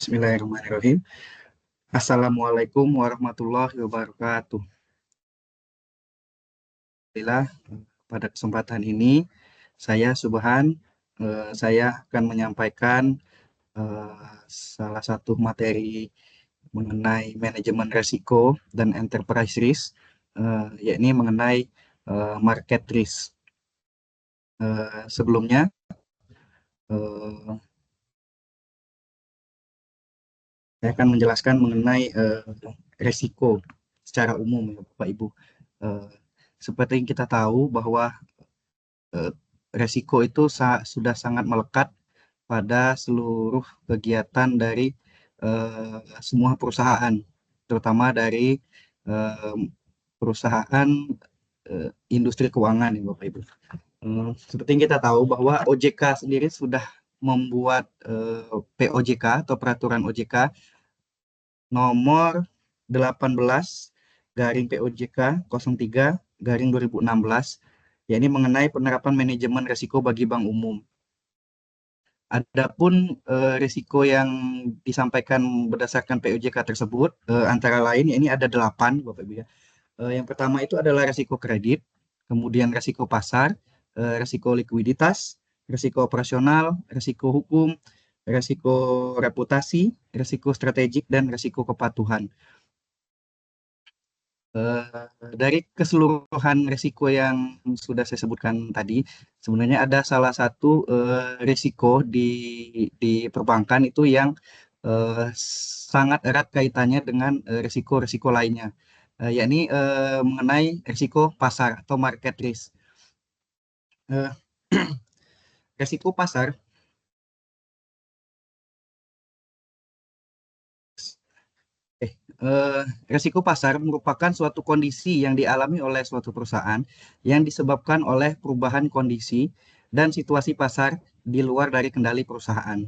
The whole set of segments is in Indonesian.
Bismillahirrahmanirrahim. Assalamualaikum warahmatullahi wabarakatuh. Alhamdulillah, pada kesempatan ini saya Subhan, saya akan menyampaikan salah satu materi mengenai manajemen resiko dan enterprise risk, yakni mengenai market risk. Sebelumnya, eh, saya akan menjelaskan mengenai resiko secara umum, ya Bapak Ibu. Eh, Seperti yang kita tahu bahwa eh, resiko itu sudah sangat melekat pada seluruh kegiatan dari semua perusahaan, terutama dari eh, perusahaan industri keuangan, ya Bapak Ibu. Seperti yang kita tahu bahwa OJK sendiri sudah membuat POJK atau peraturan OJK nomor 18 garing POJK 03 garing 2016, yakni mengenai penerapan manajemen risiko bagi bank umum. Adapun risiko yang disampaikan berdasarkan POJK tersebut antara lain ini ada 8, Bapak Ibu ya. Yang pertama itu adalah risiko kredit, kemudian risiko pasar, risiko likuiditas, risiko operasional, risiko hukum, risiko reputasi, risiko strategik, dan risiko kepatuhan. Dari keseluruhan risiko yang sudah saya sebutkan tadi, sebenarnya ada salah satu risiko di perbankan itu yang sangat erat kaitannya dengan risiko-risiko lainnya, yakni mengenai risiko pasar atau market risk. Eh, Risiko pasar Risiko pasar merupakan suatu kondisi yang dialami oleh suatu perusahaan yang disebabkan oleh perubahan kondisi dan situasi pasar di luar dari kendali perusahaan.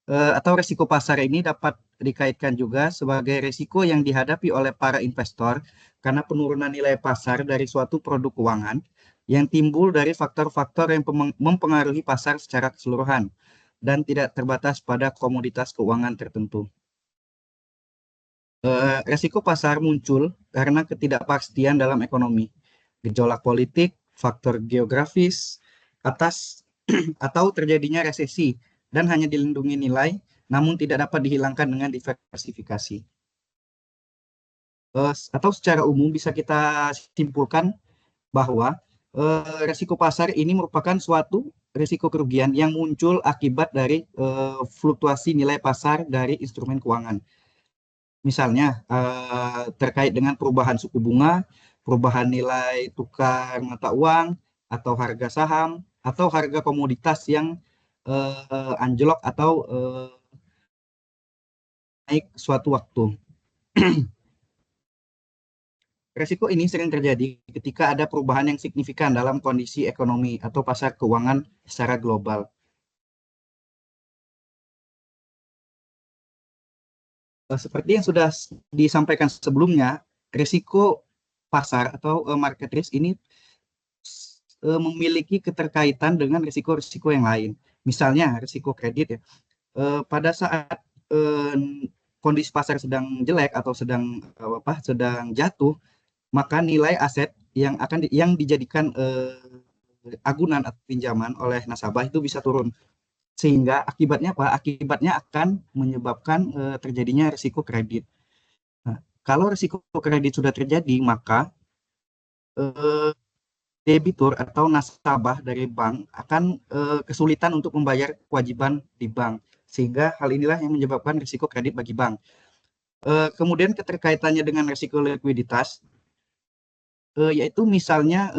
Atau risiko pasar ini dapat dikaitkan juga sebagai risiko yang dihadapi oleh para investor karena penurunan nilai pasar dari suatu produk keuangan yang timbul dari faktor-faktor yang mempengaruhi pasar secara keseluruhan dan tidak terbatas pada komoditas keuangan tertentu. Resiko pasar muncul karena ketidakpastian dalam ekonomi, gejolak politik, faktor geografis, atas atau terjadinya resesi dan hanya dilindungi nilai, namun tidak dapat dihilangkan dengan diversifikasi. Atau secara umum bisa kita simpulkan bahwa resiko pasar ini merupakan suatu risiko kerugian yang muncul akibat dari fluktuasi nilai pasar dari instrumen keuangan. Misalnya terkait dengan perubahan suku bunga, perubahan nilai tukar mata uang, atau harga saham, atau harga komoditas yang anjlok atau naik suatu waktu. Resiko ini sering terjadi ketika ada perubahan yang signifikan dalam kondisi ekonomi atau pasar keuangan secara global. Seperti yang sudah disampaikan sebelumnya, risiko pasar atau market risk ini memiliki keterkaitan dengan risiko-risiko yang lain. Misalnya risiko kredit ya. Pada saat eh, kondisi pasar sedang jelek atau sedang jatuh, maka nilai aset yang dijadikan agunan atau pinjaman oleh nasabah itu bisa turun. Sehingga akibatnya apa? Akibatnya akan menyebabkan terjadinya risiko kredit. Nah, kalau risiko kredit sudah terjadi, maka eh, debitur atau nasabah dari bank akan kesulitan untuk membayar kewajiban di bank, sehingga hal inilah yang menyebabkan risiko kredit bagi bank. Kemudian keterkaitannya dengan risiko likuiditas, yaitu misalnya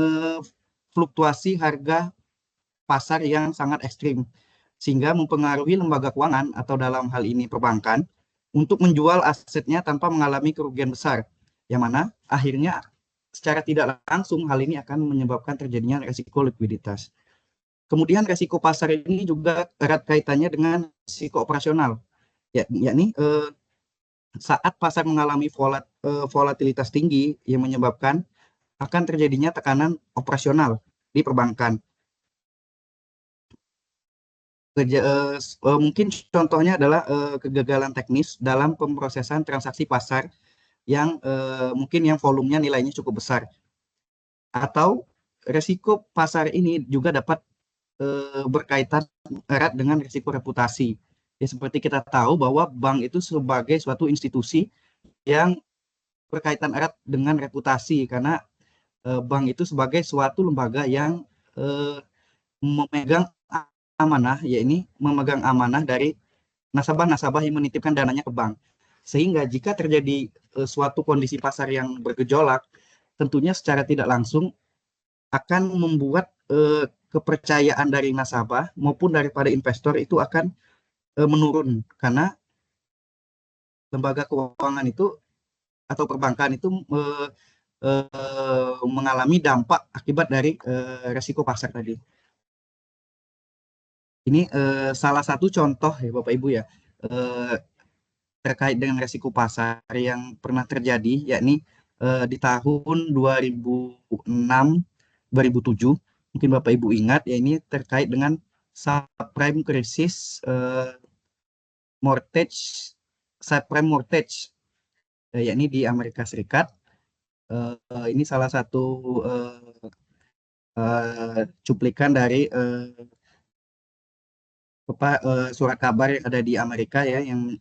fluktuasi harga pasar yang sangat ekstrim, sehingga mempengaruhi lembaga keuangan atau dalam hal ini perbankan untuk menjual asetnya tanpa mengalami kerugian besar, yang mana akhirnya secara tidak langsung hal ini akan menyebabkan terjadinya risiko likuiditas. Kemudian risiko pasar ini juga erat kaitannya dengan risiko operasional, yakni saat pasar mengalami volatilitas tinggi yang menyebabkan akan terjadinya tekanan operasional di perbankan. Mungkin contohnya adalah kegagalan teknis dalam pemrosesan transaksi pasar yang mungkin yang volumenya nilainya cukup besar, atau resiko pasar ini juga dapat berkaitan erat dengan risiko reputasi. Ya, seperti kita tahu bahwa bank itu sebagai suatu institusi yang berkaitan erat dengan reputasi, karena bank itu sebagai suatu lembaga yang eh, memegang amanah, ya ini memegang amanah dari nasabah-nasabah yang menitipkan dananya ke bank. Sehingga jika terjadi suatu kondisi pasar yang bergejolak, tentunya secara tidak langsung akan membuat kepercayaan dari nasabah maupun daripada investor itu akan menurun, karena lembaga keuangan itu atau perbankan itu mengalami dampak akibat dari resiko pasar tadi. Ini salah satu contoh ya Bapak Ibu ya, eh, terkait dengan resiko pasar yang pernah terjadi, yakni di tahun 2006 2007. Mungkin Bapak Ibu ingat ya, ini terkait dengan subprime krisis mortgage subprime mortgage, yakni di Amerika Serikat. Ini salah satu cuplikan dari surat kabar yang ada di Amerika ya, yang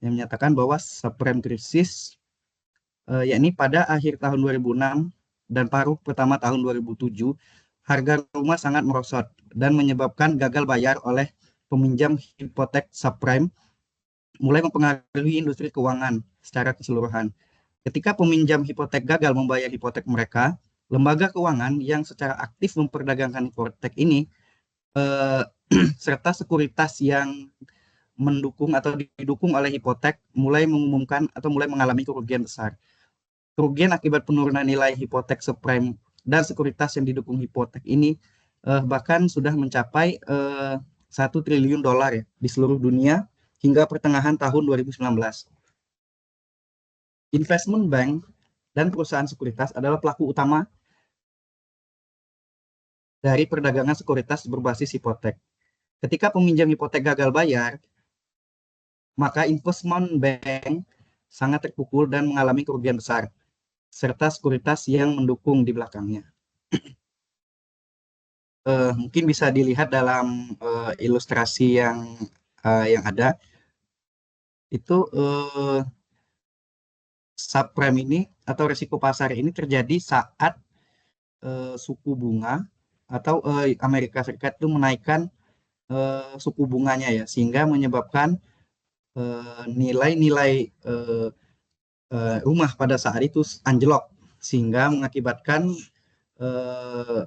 menyatakan bahwa subprime krisis, yakni pada akhir tahun 2006 dan paruh pertama tahun 2007, harga rumah sangat merosot dan menyebabkan gagal bayar oleh peminjam hipotek subprime, mulai mempengaruhi industri keuangan secara keseluruhan. Ketika peminjam hipotek gagal membayar hipotek mereka, lembaga keuangan yang secara aktif memperdagangkan hipotek ini eh, serta sekuritas yang mendukung atau didukung oleh hipotek mulai mengumumkan atau mulai mengalami kerugian besar. Kerugian akibat penurunan nilai hipotek subprime dan sekuritas yang didukung hipotek ini bahkan sudah mencapai 1 triliun dolar ya, di seluruh dunia hingga pertengahan tahun 2019. Investment bank dan perusahaan sekuritas adalah pelaku utama dari perdagangan sekuritas berbasis hipotek. Ketika peminjam hipotek gagal bayar, maka investment bank sangat terpukul dan mengalami kerugian besar, serta sekuritas yang mendukung di belakangnya. Mungkin bisa dilihat dalam ilustrasi yang ada, itu subprime ini atau risiko pasar ini terjadi saat suku bunga atau Amerika Serikat itu menaikkan suku bunganya ya, sehingga menyebabkan nilai-nilai rumah pada saat itu anjlok, sehingga mengakibatkan eh,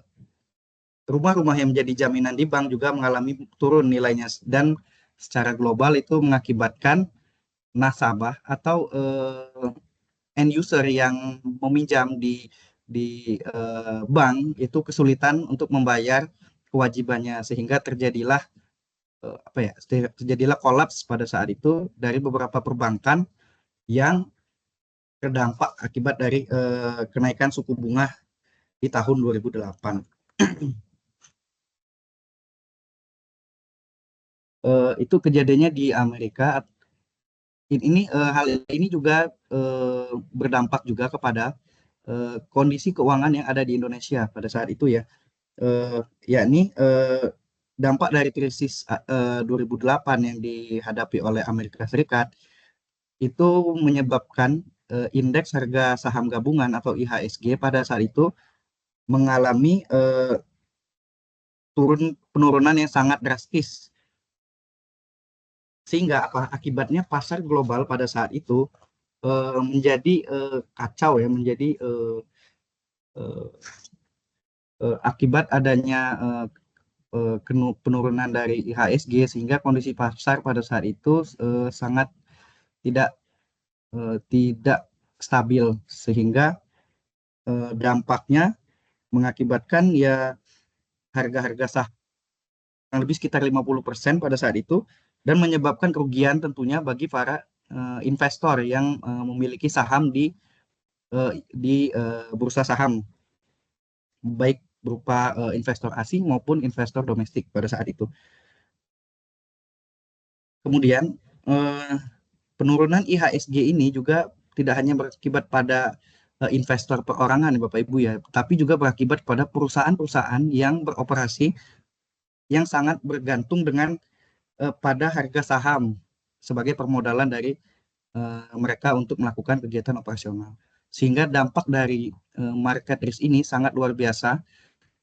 rumah-rumah yang menjadi jaminan di bank juga mengalami turun nilainya, dan secara global itu mengakibatkan nasabah atau end user yang meminjam di bank itu kesulitan untuk membayar kewajibannya, sehingga terjadilah apa ya, terjadilah kolaps pada saat itu dari beberapa perbankan yang terdampak akibat dari kenaikan suku bunga di tahun 2008. Itu kejadiannya di Amerika. Hal ini juga berdampak juga kepada kondisi keuangan yang ada di Indonesia pada saat itu ya. Yakni dampak dari krisis 2008 yang dihadapi oleh Amerika Serikat itu menyebabkan indeks harga saham gabungan atau IHSG pada saat itu mengalami penurunan yang sangat drastis, sehingga apa akibatnya pasar global pada saat itu menjadi kacau ya, menjadi eh, akibat adanya penurunan dari IHSG, sehingga kondisi pasar pada saat itu sangat tidak tidak stabil, sehingga dampaknya mengakibatkan ya harga-harga saham yang lebih sekitar 50% pada saat itu, dan menyebabkan kerugian tentunya bagi para investor yang memiliki saham di bursa saham, baik berupa investor asing maupun investor domestik pada saat itu. Kemudian penurunan IHSG ini juga tidak hanya berakibat pada investor perorangan ya Bapak Ibu ya, tapi juga berakibat pada perusahaan-perusahaan yang beroperasi yang sangat bergantung dengan pada harga saham sebagai permodalan dari mereka untuk melakukan kegiatan operasional. Sehingga dampak dari market risk ini sangat luar biasa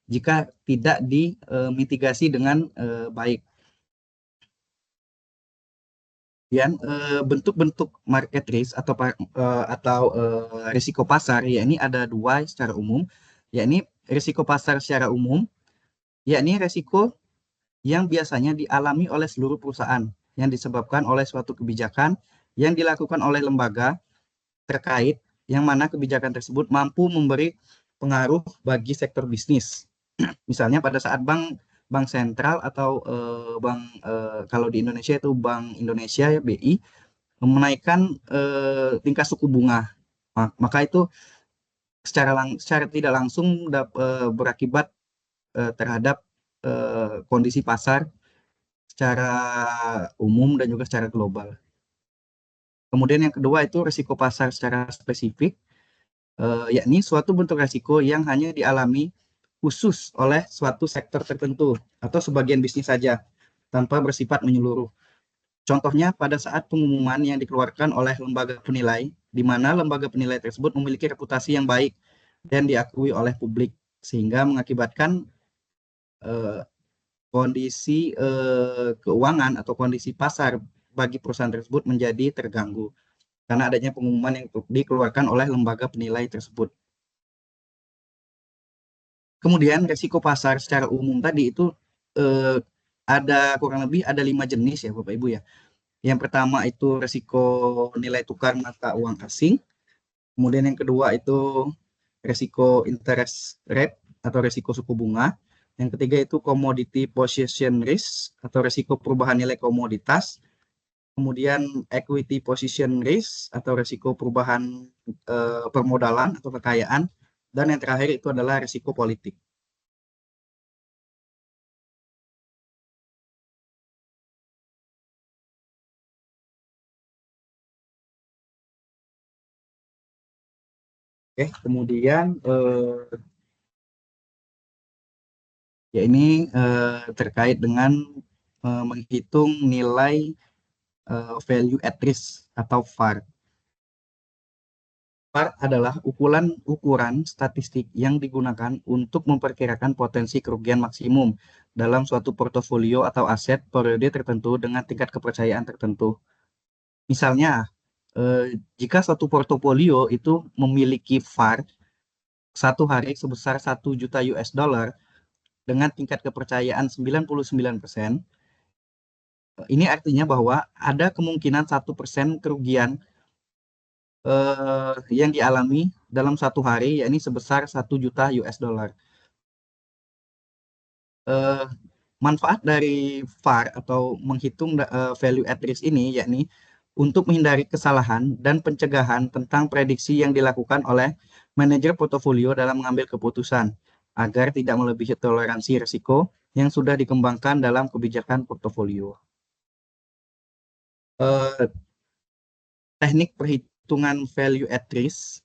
jika tidak dimitigasi dengan baik. Dan bentuk-bentuk market risk atau risiko pasar, ya ini ada dua secara umum, yakni risiko pasar secara umum, yakni risiko yang biasanya dialami oleh seluruh perusahaan yang disebabkan oleh suatu kebijakan yang dilakukan oleh lembaga terkait, yang mana kebijakan tersebut mampu memberi pengaruh bagi sektor bisnis. Misalnya pada saat bank sentral atau kalau di Indonesia itu Bank Indonesia ya BI menaikkan tingkat suku bunga, maka itu secara tidak langsung berakibat terhadap kondisi pasar secara umum dan juga secara global. Kemudian yang kedua itu risiko pasar secara spesifik, yakni suatu bentuk risiko yang hanya dialami khusus oleh suatu sektor tertentu atau sebagian bisnis saja tanpa bersifat menyeluruh. Contohnya pada saat pengumuman yang dikeluarkan oleh lembaga penilai, di mana lembaga penilai tersebut memiliki reputasi yang baik dan diakui oleh publik, sehingga mengakibatkan eh, kondisi keuangan atau kondisi pasar bagi perusahaan tersebut menjadi terganggu karena adanya pengumuman yang dikeluarkan oleh lembaga penilai tersebut. Kemudian risiko pasar secara umum tadi itu eh, ada kurang lebih ada 5 jenis ya Bapak Ibu ya. Yang pertama itu risiko nilai tukar mata uang asing. Kemudian yang kedua itu risiko interest rate atau risiko suku bunga. Yang ketiga itu commodity position risk atau risiko perubahan nilai komoditas. Kemudian equity position risk atau risiko perubahan permodalan atau kekayaan. Dan yang terakhir itu adalah risiko politik. Oke, kemudian ya ini terkait dengan menghitung nilai value at risk atau VAR. VAR adalah ukuran statistik yang digunakan untuk memperkirakan potensi kerugian maksimum dalam suatu portofolio atau aset periode tertentu dengan tingkat kepercayaan tertentu. Misalnya, eh, jika suatu portofolio itu memiliki VAR satu hari sebesar 1 juta US dollar dengan tingkat kepercayaan 99%, ini artinya bahwa ada kemungkinan 1% kerugian yang dialami dalam satu hari, yakni sebesar 1 juta US dollar. Eh, Manfaat dari VAR atau menghitung value at risk ini, yakni untuk menghindari kesalahan dan pencegahan tentang prediksi yang dilakukan oleh manajer portofolio dalam mengambil keputusan, agar tidak melebihi toleransi risiko yang sudah dikembangkan dalam kebijakan portofolio. Eh, Teknik perhitungan value at risk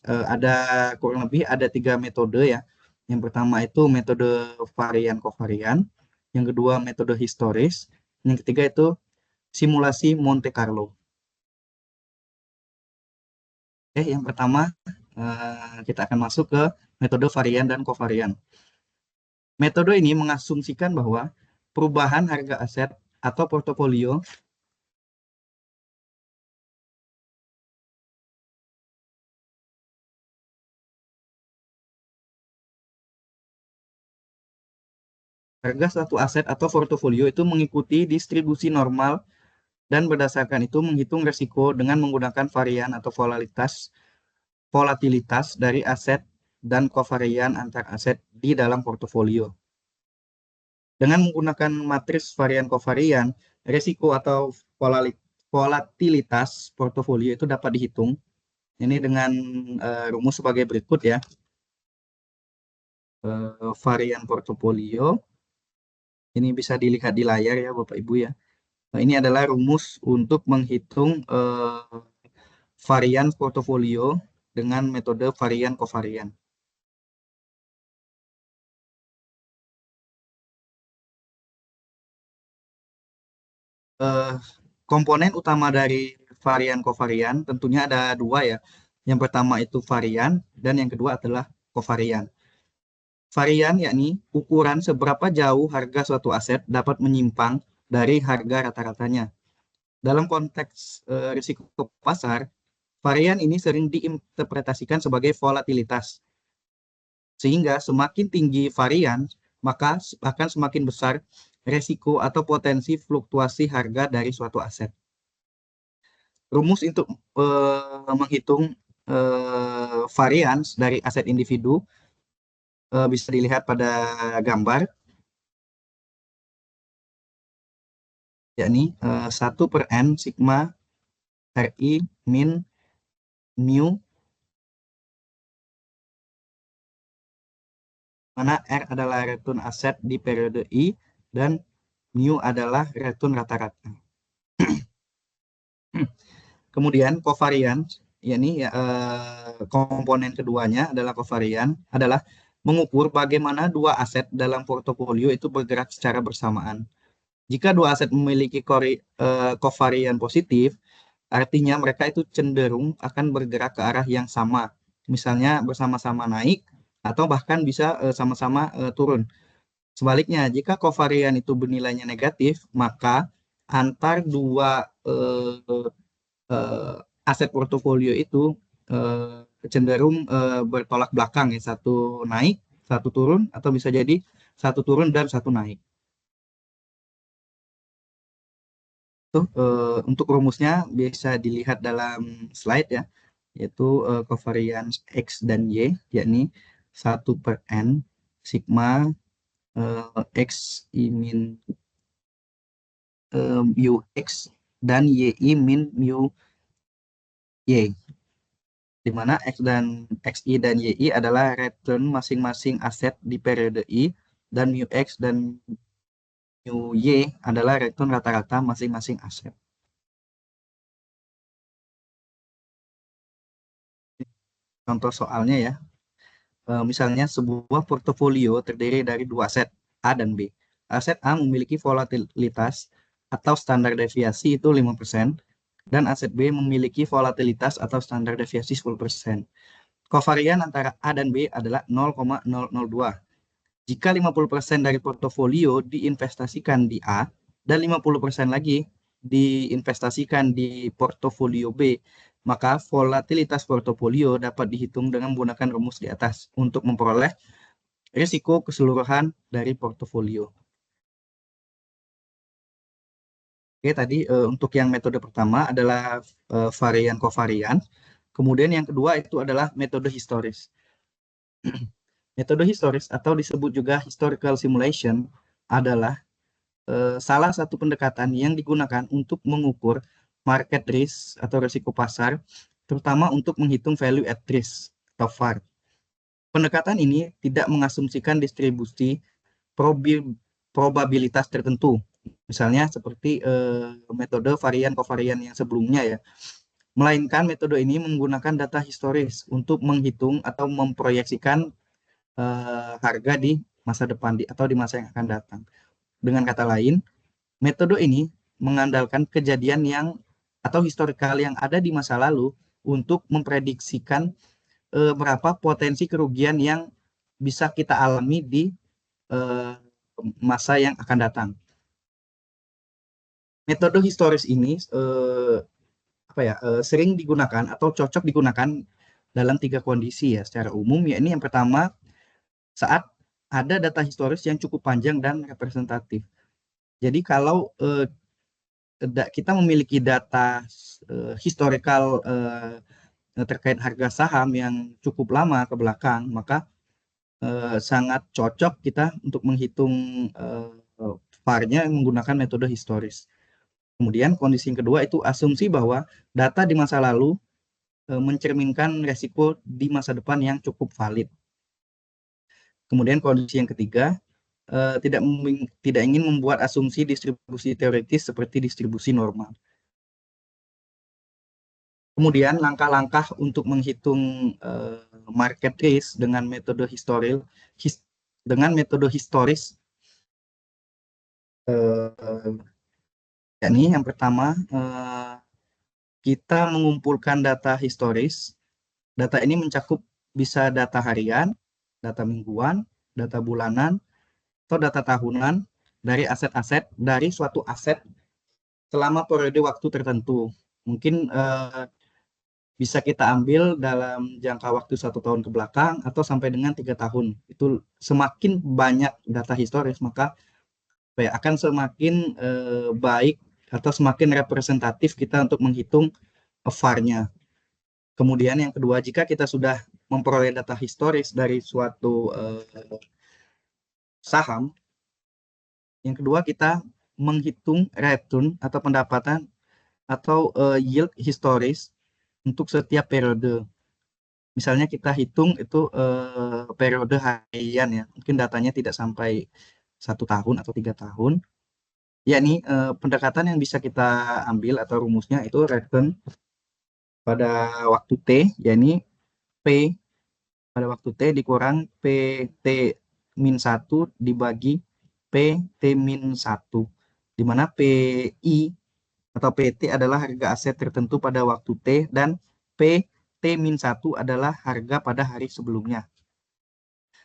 ada kurang lebih ada 3 metode ya. Yang pertama itu metode varian kovarian, yang kedua metode historis, yang ketiga itu simulasi Monte Carlo. Yang pertama kita akan masuk ke metode varian dan kovarian. Metode ini mengasumsikan bahwa perubahan harga aset atau portofolio harga suatu aset atau portofolio itu mengikuti distribusi normal dan berdasarkan itu menghitung risiko dengan menggunakan varian atau volatilitas dari aset dan kovarian antar aset di dalam portofolio. Dengan menggunakan matris varian kovarian, risiko atau volatilitas portofolio itu dapat dihitung. Ini dengan rumus sebagai berikut ya. Varian portofolio ini bisa dilihat di layar ya Bapak Ibu ya. Nah, ini adalah rumus untuk menghitung varian portofolio dengan metode varian kovarian. Eh, Komponen utama dari varian kovarian tentunya ada dua ya. Yang pertama itu varian dan yang kedua adalah kovarian. Varian yakni ukuran seberapa jauh harga suatu aset dapat menyimpang dari harga rata-ratanya. Dalam konteks risiko pasar, varian ini sering diinterpretasikan sebagai volatilitas. Sehingga semakin tinggi varian, maka akan semakin besar resiko atau potensi fluktuasi harga dari suatu aset. Rumus untuk menghitung varians dari aset individu bisa dilihat pada gambar, yakni 1 per N sigma RI min mu, mana R adalah return aset di periode I dan mu adalah return rata-rata. Kemudian kovarian, yakni komponen keduanya adalah kovarian, adalah mengukur bagaimana dua aset dalam portofolio itu bergerak secara bersamaan. Jika dua aset memiliki kovarian positif, artinya mereka itu cenderung akan bergerak ke arah yang sama. Misalnya bersama-sama naik atau bahkan bisa sama-sama turun. Sebaliknya, jika kovarian itu bernilainya negatif, maka antar dua eh, aset portofolio itu cenderung bertolak belakang ya, satu naik, satu turun, atau bisa jadi satu turun dan satu naik. Tuh, untuk rumusnya bisa dilihat dalam slide ya, yaitu covariance X dan Y, yakni 1 per N sigma X I min mu X dan YI min mu Y, di mana X dan XI dan YI adalah return masing-masing aset di periode I, dan mu X dan mu Y adalah return rata-rata masing-masing aset. Contoh soalnya ya. Misalnya sebuah portofolio terdiri dari dua aset A dan B. Aset A memiliki volatilitas atau standar deviasi itu 5%, dan aset B memiliki volatilitas atau standar deviasi 10%. Kovarian antara A dan B adalah 0,002. Jika 50% dari portofolio diinvestasikan di A dan 50% lagi diinvestasikan di portofolio B, maka volatilitas portofolio dapat dihitung dengan menggunakan rumus di atas untuk memperoleh risiko keseluruhan dari portofolio. Oke, tadi untuk yang metode pertama adalah varian kovarian. Kemudian yang kedua itu adalah metode historis. Metode historis atau disebut juga historical simulation adalah salah satu pendekatan yang digunakan untuk mengukur market risk atau risiko pasar, terutama untuk menghitung value at risk atau VAR. Pendekatan ini tidak mengasumsikan distribusi probabilitas tertentu, misalnya seperti metode varian kovarian yang sebelumnya ya, melainkan metode ini menggunakan data historis untuk menghitung atau memproyeksikan harga di masa depan atau di masa yang akan datang. Dengan kata lain, metode ini mengandalkan kejadian yang atau historikal yang ada di masa lalu untuk memprediksikan berapa potensi kerugian yang bisa kita alami di eh, masa yang akan datang. Metode historis ini sering digunakan atau cocok digunakan dalam tiga kondisi ya secara umum, yakni yang pertama saat ada data historis yang cukup panjang dan representatif. Jadi kalau kita memiliki data historical terkait harga saham yang cukup lama ke belakang, maka sangat cocok kita untuk menghitung VAR-nya menggunakan metode historis. Kemudian kondisi yang kedua itu asumsi bahwa data di masa lalu mencerminkan resiko di masa depan yang cukup valid. Kemudian kondisi yang ketiga, tidak ingin membuat asumsi distribusi teoritis seperti distribusi normal. Kemudian langkah-langkah untuk menghitung market risk dengan metode historis, yakni yang pertama kita mengumpulkan data historis. Data ini mencakup bisa data harian, data mingguan, data bulanan, atau data tahunan dari aset-aset dari suatu aset selama periode waktu tertentu. Mungkin bisa kita ambil dalam jangka waktu 1 tahun ke belakang atau sampai dengan 3 tahun. Itu semakin banyak data historis, maka akan semakin baik atau semakin representatif kita untuk menghitung VAR-nya. Kemudian yang kedua, jika kita sudah memperoleh data historis dari suatu saham, yang kedua kita menghitung return atau pendapatan atau yield historis untuk setiap periode. Misalnya kita hitung itu periode harian ya, mungkin datanya tidak sampai 1 tahun atau 3 tahun. Yakni pendekatan yang bisa kita ambil atau rumusnya itu return pada waktu T, yakni P pada waktu T dikurang PT min 1 dibagi PT min 1, di mana PI atau PT adalah harga aset tertentu pada waktu T dan PT min 1 adalah harga pada hari sebelumnya.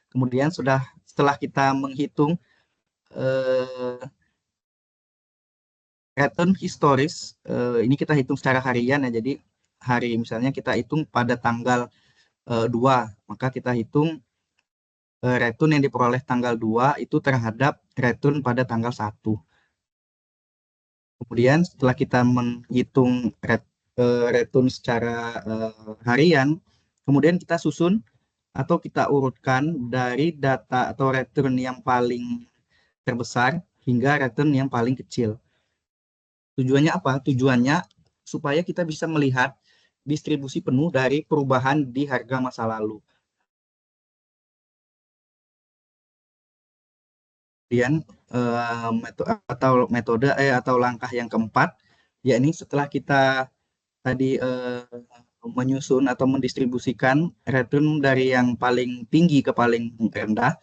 Kemudian setelah kita menghitung return historis, ini kita hitung secara harian ya, jadi hari misalnya kita hitung pada tanggal 2, maka kita hitung return yang diperoleh tanggal 2 itu terhadap return pada tanggal 1. Kemudian setelah kita menghitung return secara harian, kemudian kita susun atau kita urutkan dari data atau return yang paling terbesar hingga return yang paling kecil. Tujuannya apa? Tujuannya supaya kita bisa melihat distribusi penuh dari perubahan di harga masa lalu. Kemudian metode atau langkah yang keempat, yakni setelah kita tadi menyusun atau mendistribusikan return dari yang paling tinggi ke paling rendah,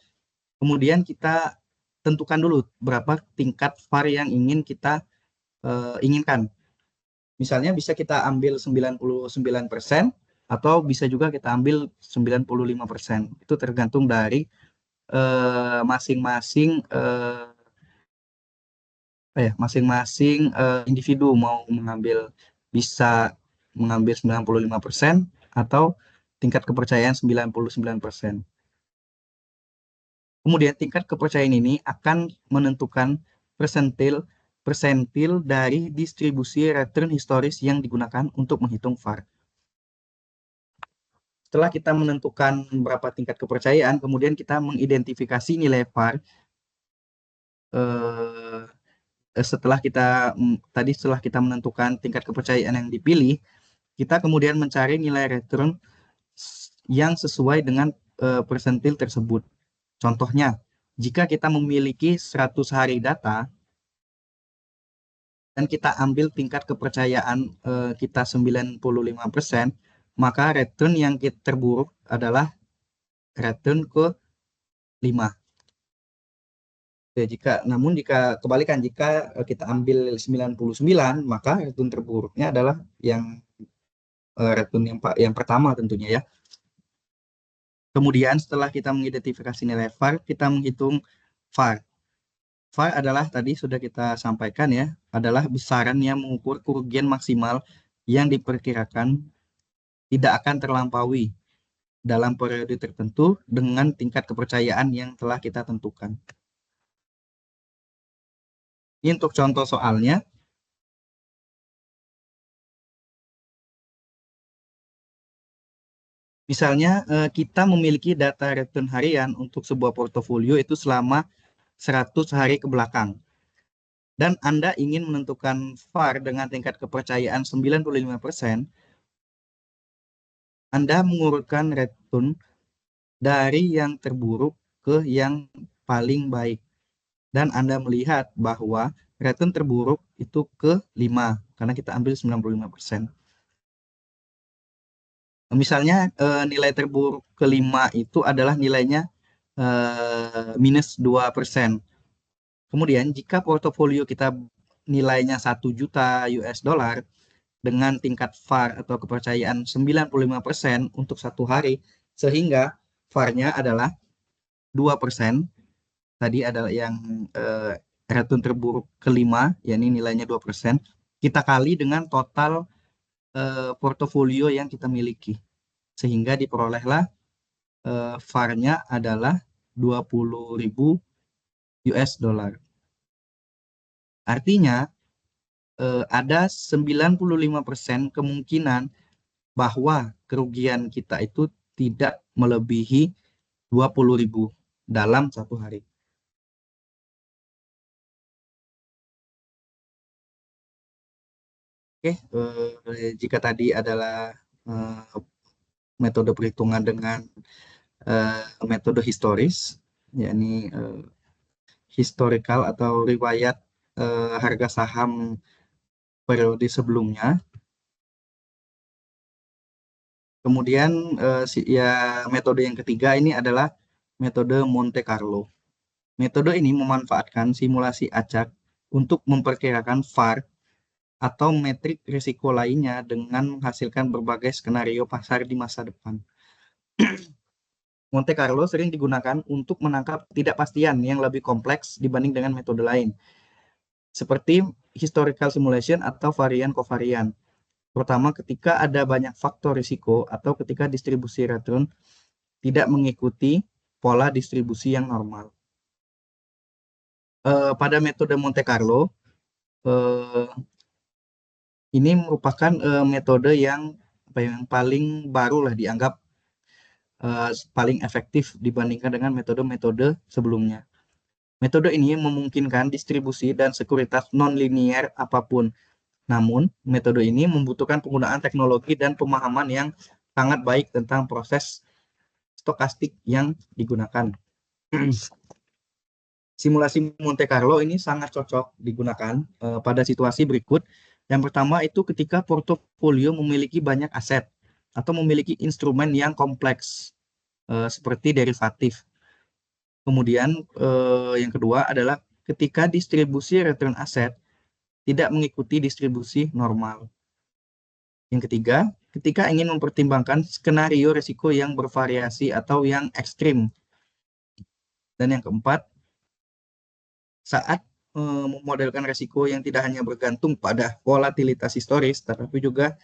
kemudian kita tentukan dulu berapa tingkat VAR yang ingin kita inginkan. Misalnya bisa kita ambil 99% atau bisa juga kita ambil 95%. Itu tergantung dari masing-masing individu mau bisa mengambil 95% atau tingkat kepercayaan 99%. Kemudian tingkat kepercayaan ini akan menentukan persentil dari distribusi return historis yang digunakan untuk menghitung VAR. Setelah kita menentukan berapa tingkat kepercayaan, kemudian kita mengidentifikasi nilai VAR setelah kita menentukan tingkat kepercayaan yang dipilih, kita kemudian mencari nilai return yang sesuai dengan persentil tersebut. Contohnya, jika kita memiliki 100 hari data dan kita ambil tingkat kepercayaan kita 95%, maka return yang terburuk adalah return ke 5. Namun jika kebalikan, jika kita ambil 99, maka return terburuknya adalah yang return yang pertama tentunya ya. Kemudian setelah kita mengidentifikasi nilai VAR, kita menghitung VAR. VAR adalah tadi sudah kita sampaikan ya, adalah besaran yang mengukur kerugian maksimal yang diperkirakan tidak akan terlampaui dalam periode tertentu dengan tingkat kepercayaan yang telah kita tentukan. Ini untuk contoh soalnya. Misalnya kita memiliki data return harian untuk sebuah portofolio itu selama 100 hari ke belakang. Dan Anda ingin menentukan VAR dengan tingkat kepercayaan 95%, Anda mengurutkan return dari yang terburuk ke yang paling baik. dan Anda melihat bahwa return terburuk itu ke 5 karena kita ambil 95%. Misalnya nilai terburuk kelima itu adalah nilainya minus 2%. Kemudian jika portofolio kita nilainya 1 juta US dollar dengan tingkat VAR atau kepercayaan 95% untuk satu hari, sehingga VAR-nya adalah 2%, tadi adalah yang return terburuk kelima, yakni nilainya 2%, kita kali dengan total portofolio yang kita miliki. Sehingga diperolehlah VAR-nya adalah 20.000 US dollar. Artinya ada 95% kemungkinan bahwa kerugian kita itu tidak melebihi 20.000 dalam satu hari. Oke, jika tadi adalah metode perhitungan dengan metode historis, yakni historical atau riwayat harga saham periode sebelumnya. Kemudian ya metode yang ketiga ini adalah metode Monte Carlo. Metode ini memanfaatkan simulasi acak untuk memperkirakan VAR atau metrik risiko lainnya dengan menghasilkan berbagai skenario pasar di masa depan. Monte Carlo sering digunakan untuk menangkap ketidakpastian yang lebih kompleks dibanding dengan metode lain, seperti historical simulation atau varian kovarian, terutama ketika ada banyak faktor risiko atau ketika distribusi return tidak mengikuti pola distribusi yang normal. Pada metode Monte Carlo, ini merupakan metode yang paling baru lah dianggap paling efektif dibandingkan dengan metode-metode sebelumnya. Metode ini memungkinkan distribusi dan sekuritas non-linier apapun. Namun, metode ini membutuhkan penggunaan teknologi dan pemahaman yang sangat baik tentang proses stokastik yang digunakan. Simulasi Monte Carlo ini sangat cocok digunakan pada situasi berikut. Yang pertama itu ketika portofolio memiliki banyak aset atau memiliki instrumen yang kompleks seperti derivatif. Kemudian yang kedua adalah ketika distribusi return aset tidak mengikuti distribusi normal. Yang ketiga, ketika ingin mempertimbangkan skenario risiko yang bervariasi atau yang ekstrim. Dan yang keempat, saat memodelkan risiko yang tidak hanya bergantung pada volatilitas historis, tetapi juga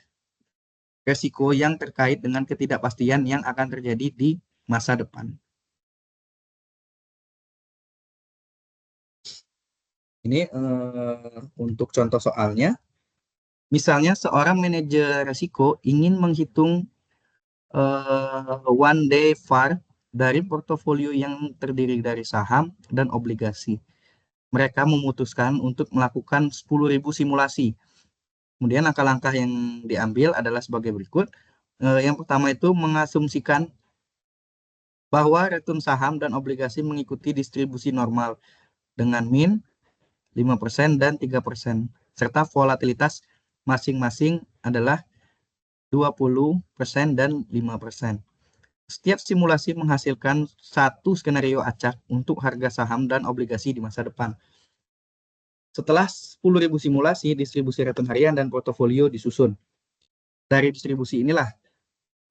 risiko yang terkait dengan ketidakpastian yang akan terjadi di masa depan. Ini untuk contoh soalnya. Misalnya seorang manajer risiko ingin menghitung one day VAR dari portofolio yang terdiri dari saham dan obligasi. Mereka memutuskan untuk melakukan 10.000 simulasi. Kemudian langkah-langkah yang diambil adalah sebagai berikut. Yang pertama itu mengasumsikan bahwa return saham dan obligasi mengikuti distribusi normal dengan min 5% dan 3%, serta volatilitas masing-masing adalah 20% dan 5%. Setiap simulasi menghasilkan satu skenario acak untuk harga saham dan obligasi di masa depan. Setelah 10.000 simulasi, distribusi return harian dan portofolio disusun. Dari distribusi inilah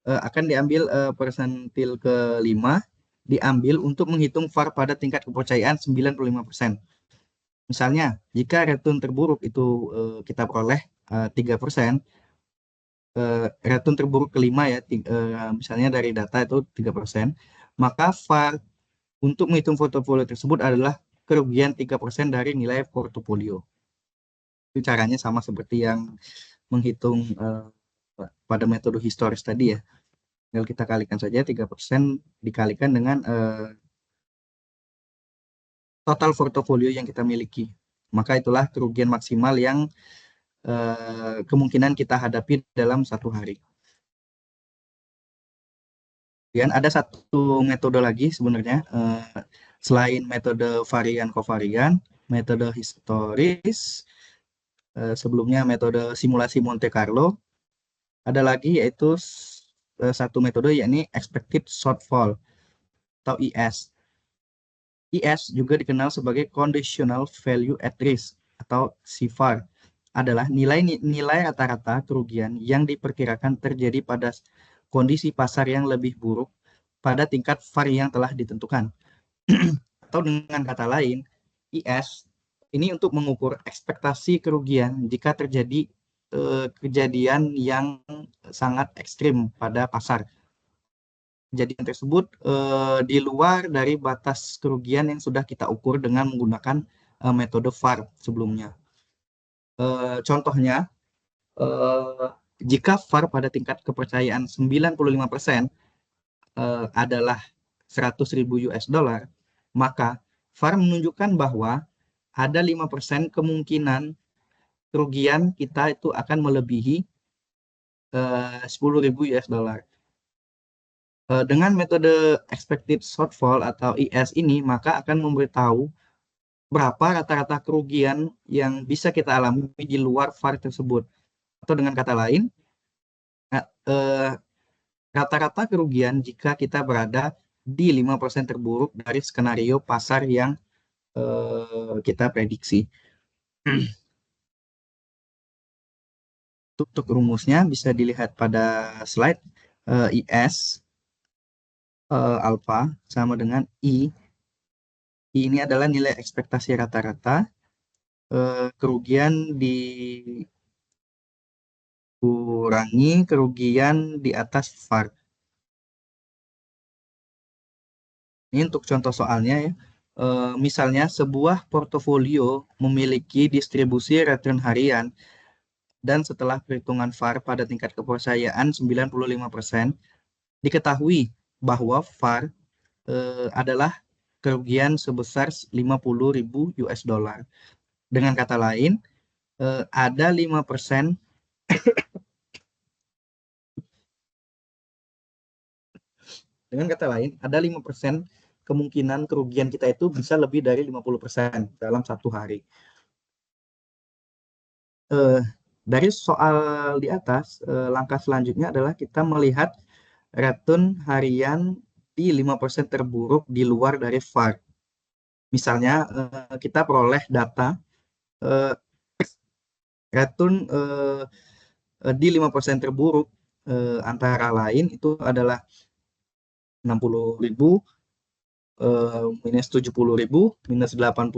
akan diambil persentil ke-5, diambil untuk menghitung VAR pada tingkat kepercayaan 95%. Misalnya, jika return terburuk itu kita peroleh 3%, return terburuk kelima ya, misalnya dari data itu 3%, maka VAR untuk menghitung portofolio tersebut adalah kerugian 3% dari nilai portofolio. Itu caranya sama seperti yang menghitung pada metode historis tadi ya. Tinggal kita kalikan saja 3% dikalikan dengan total portofolio yang kita miliki. Maka itulah kerugian maksimal yang kemungkinan kita hadapi dalam satu hari. Kemudian ada satu metode lagi sebenarnya. Selain metode varian kovarian, metode historis, sebelumnya metode simulasi Monte Carlo, ada lagi yaitu satu metode yakni expected shortfall atau IS. IS juga dikenal sebagai conditional value at risk atau CVAR, adalah nilai rata-rata kerugian yang diperkirakan terjadi pada kondisi pasar yang lebih buruk pada tingkat VAR yang telah ditentukan. Atau dengan kata lain, IS ini untuk mengukur ekspektasi kerugian jika terjadi kejadian yang sangat ekstrim pada pasar. Kejadian tersebut di luar dari batas kerugian yang sudah kita ukur dengan menggunakan metode VAR sebelumnya. Contohnya, eh, jika VAR pada tingkat kepercayaan 95% adalah 100.000 US dollar, maka VAR menunjukkan bahwa ada 5% kemungkinan kerugian kita itu akan melebihi 10.000 US dollar. Dengan metode expected shortfall atau IS ini, maka akan memberitahu berapa rata-rata kerugian yang bisa kita alami di luar VAR tersebut. Atau dengan kata lain, rata-rata kerugian jika kita berada di 5% terburuk dari skenario pasar yang kita prediksi. Untuk rumusnya bisa dilihat pada slide. IS alpha sama dengan I. I ini adalah nilai ekspektasi rata-rata. Kerugian dikurangi kerugian di atas VAR. Ini untuk contoh soalnya ya. Misalnya sebuah portofolio memiliki distribusi return harian dan setelah perhitungan VAR pada tingkat kepercayaan 95%, diketahui bahwa VAR adalah kerugian sebesar 50.000 US dollar. Dengan kata lain, ada 5% dengan kata lain, ada 5% kemungkinan kerugian kita itu bisa lebih dari 50% dalam satu hari. Dari soal di atas, langkah selanjutnya adalah kita melihat return harian di 5% terburuk di luar dari VAR. Misalnya, kita peroleh data return di 5% terburuk, antara lain itu adalah 60.000, minus 70.000, minus 80,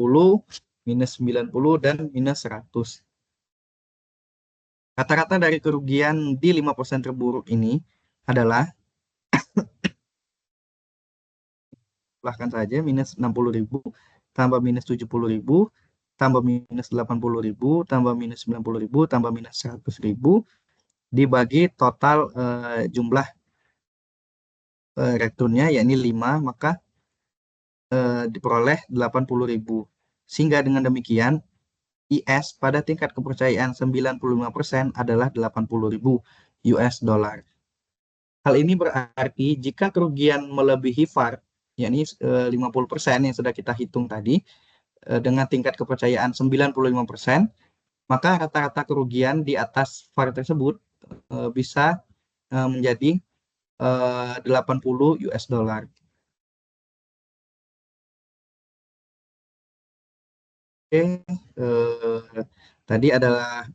minus 90, dan minus 100. Rata-rata dari kerugian di 5% terburuk ini adalah, bahkan saja, minus 60.000, tambah minus 70.000, tambah minus 80.000, tambah minus 90.000, tambah minus 100.000, dibagi total jumlah returnnya, yakni 5, maka diperoleh 80.000. Sehingga dengan demikian, IS pada tingkat kepercayaan 95% adalah 80.000 US dollar. Hal ini berarti jika kerugian melebihi VAR, yakni 50% yang sudah kita hitung tadi, dengan tingkat kepercayaan 95%, maka rata-rata kerugian di atas VAR tersebut bisa menjadi 80 US dollar. Oke, tadi adalah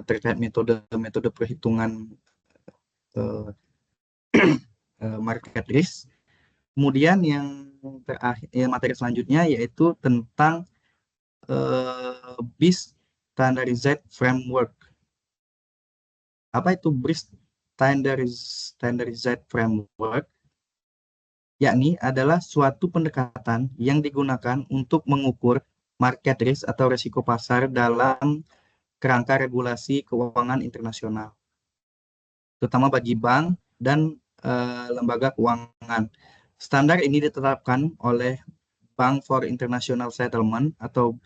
terkait metode perhitungan market risk. Kemudian yang terakhir, materi selanjutnya yaitu tentang BIS Standardized Framework. Apa itu BIS Standardized Framework? Yakni adalah suatu pendekatan yang digunakan untuk mengukur market risk atau risiko pasar dalam kerangka regulasi keuangan internasional, terutama bagi bank dan lembaga keuangan. Standar ini ditetapkan oleh Bank for International Settlement atau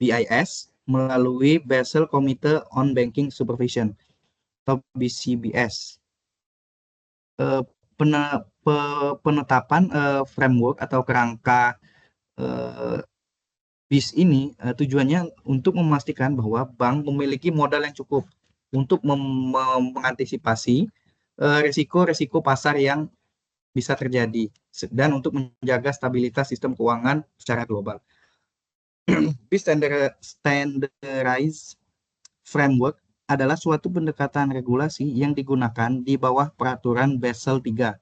BIS melalui Basel Committee on Banking Supervision atau BCBS. Penetapan framework atau kerangka Eh, BIS ini tujuannya untuk memastikan bahwa bank memiliki modal yang cukup untuk mengantisipasi risiko-risiko pasar yang bisa terjadi dan untuk menjaga stabilitas sistem keuangan secara global. BIS Standardized Framework adalah suatu pendekatan regulasi yang digunakan di bawah peraturan Basel III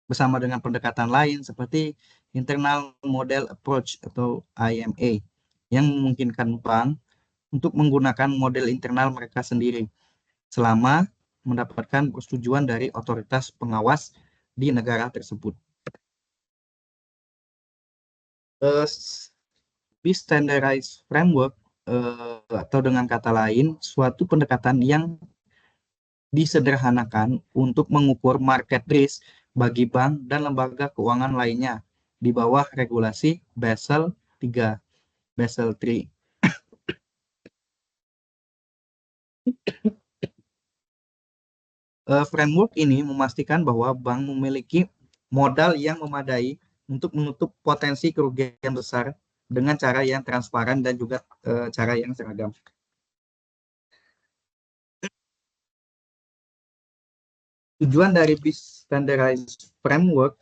bersama dengan pendekatan lain seperti Internal Model Approach atau IMA yang memungkinkan bank untuk menggunakan model internal mereka sendiri selama mendapatkan persetujuan dari otoritas pengawas di negara tersebut. BIS Standardized Framework atau dengan kata lain suatu pendekatan yang disederhanakan untuk mengukur market risk bagi bank dan lembaga keuangan lainnya di bawah regulasi Basel III. Basel III. Framework ini memastikan bahwa bank memiliki modal yang memadai untuk menutup potensi kerugian besar dengan cara yang transparan dan juga cara yang seragam. Tujuan dari BIS Standardized Framework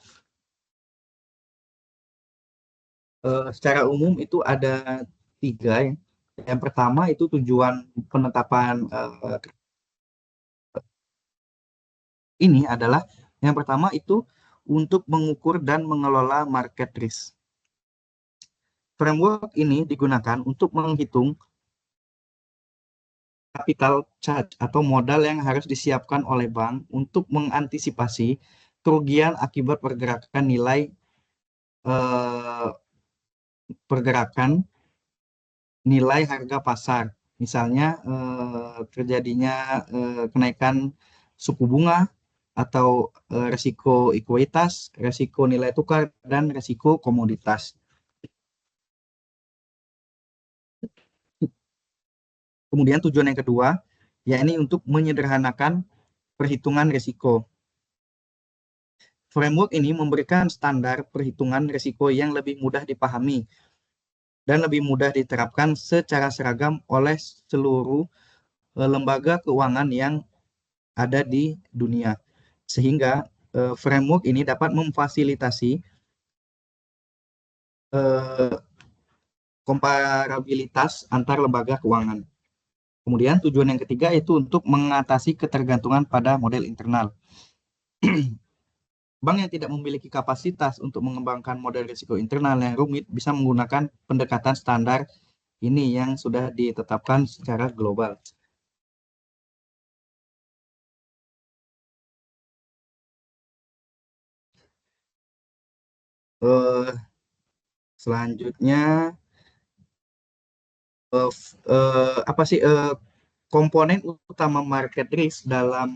secara umum itu ada tiga. Yang pertama itu tujuan penetapan ini adalah yang pertama itu untuk mengukur dan mengelola market risk. Framework ini digunakan untuk menghitung capital charge atau modal yang harus disiapkan oleh bank untuk mengantisipasi kerugian akibat pergerakan nilai eh, pergerakan nilai harga pasar. Misalnya terjadinya kenaikan suku bunga atau resiko ekuitas, resiko nilai tukar, dan resiko komoditas. Kemudian tujuan yang kedua, yakni untuk menyederhanakan perhitungan risiko. Framework ini memberikan standar perhitungan risiko yang lebih mudah dipahami dan lebih mudah diterapkan secara seragam oleh seluruh lembaga keuangan yang ada di dunia. Sehingga framework ini dapat memfasilitasi eh, komparabilitas antar lembaga keuangan. Kemudian tujuan yang ketiga itu untuk mengatasi ketergantungan pada model internal. Bank yang tidak memiliki kapasitas untuk mengembangkan model risiko internal yang rumit bisa menggunakan pendekatan standar ini yang sudah ditetapkan secara global. Eh, Selanjutnya apa sih komponen utama market risk dalam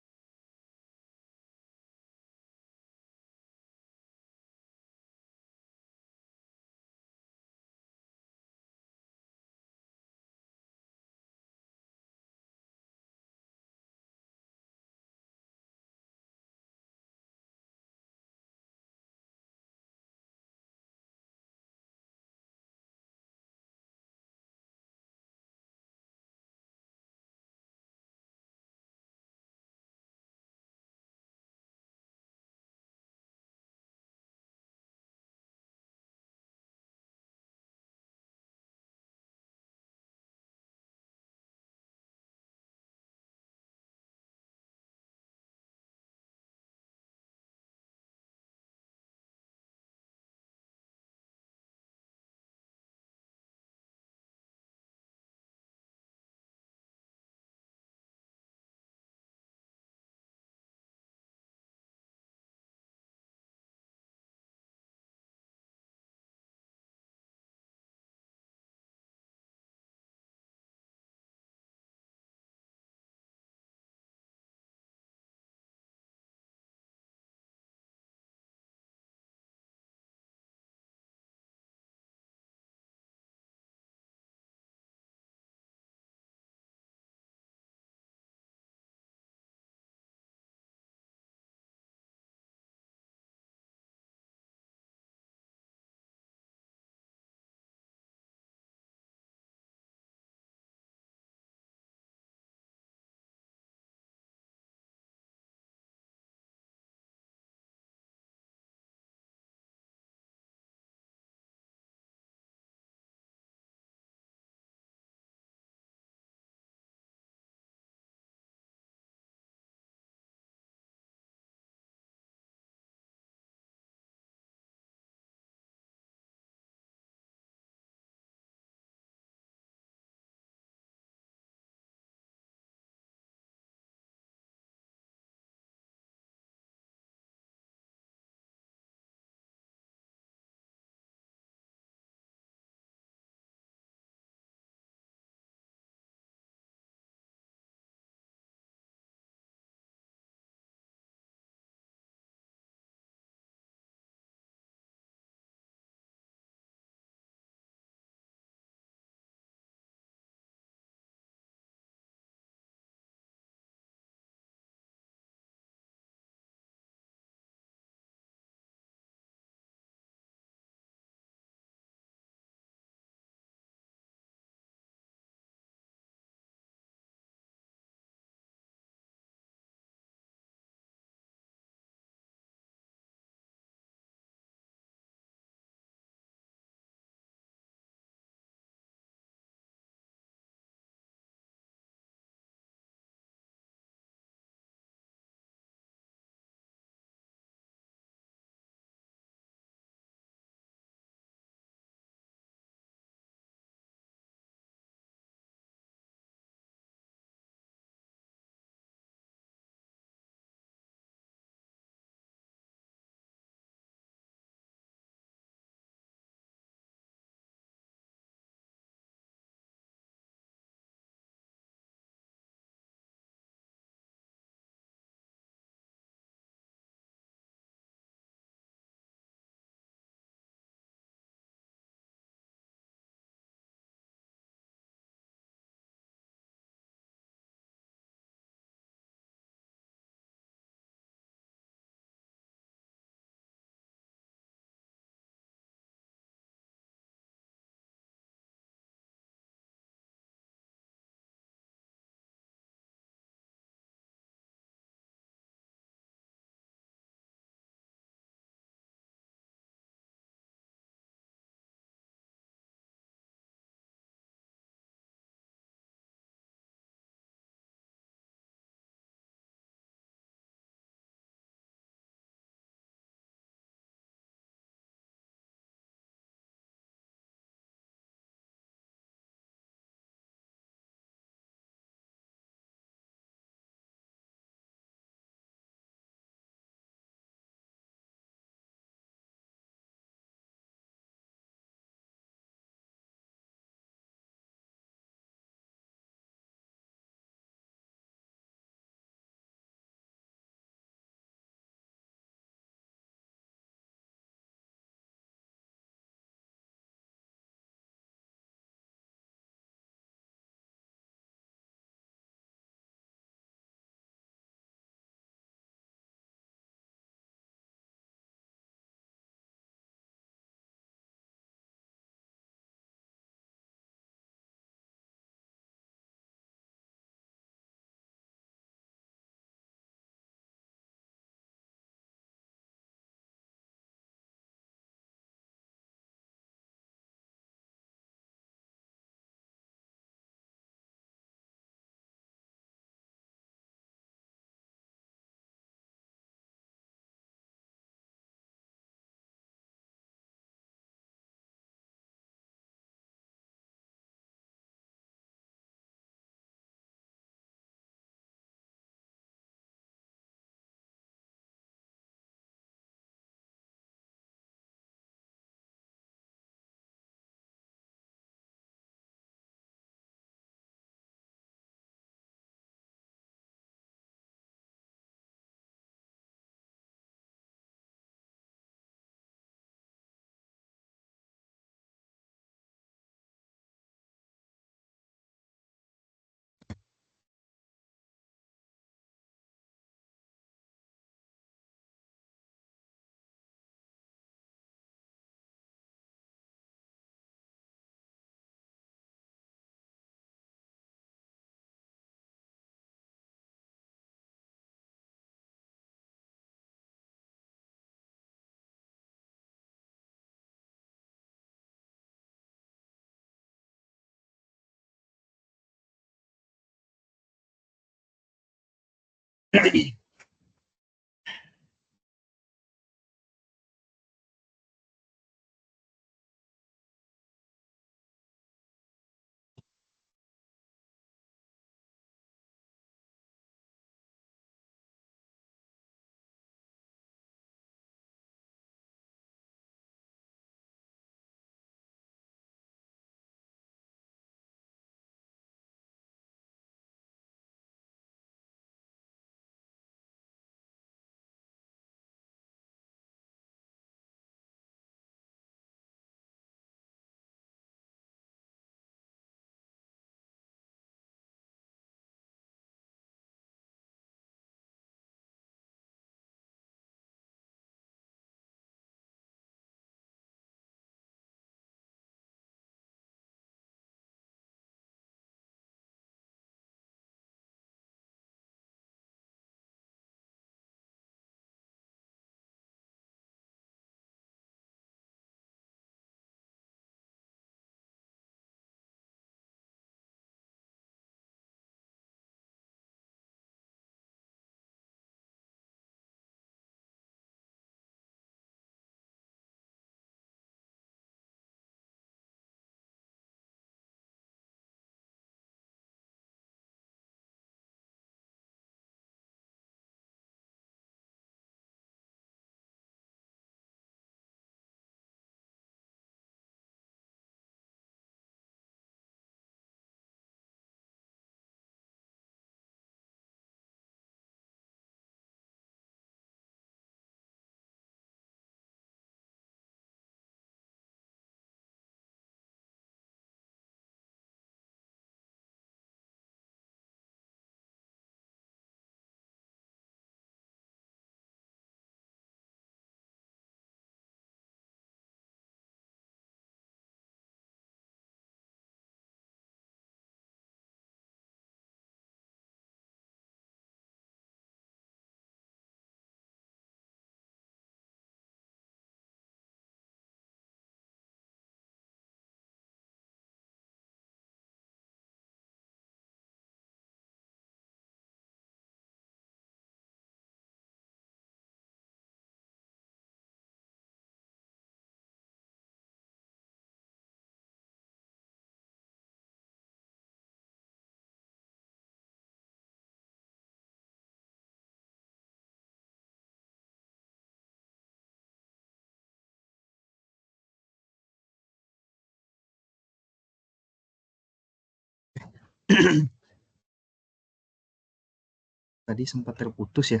Tadi sempat terputus ya.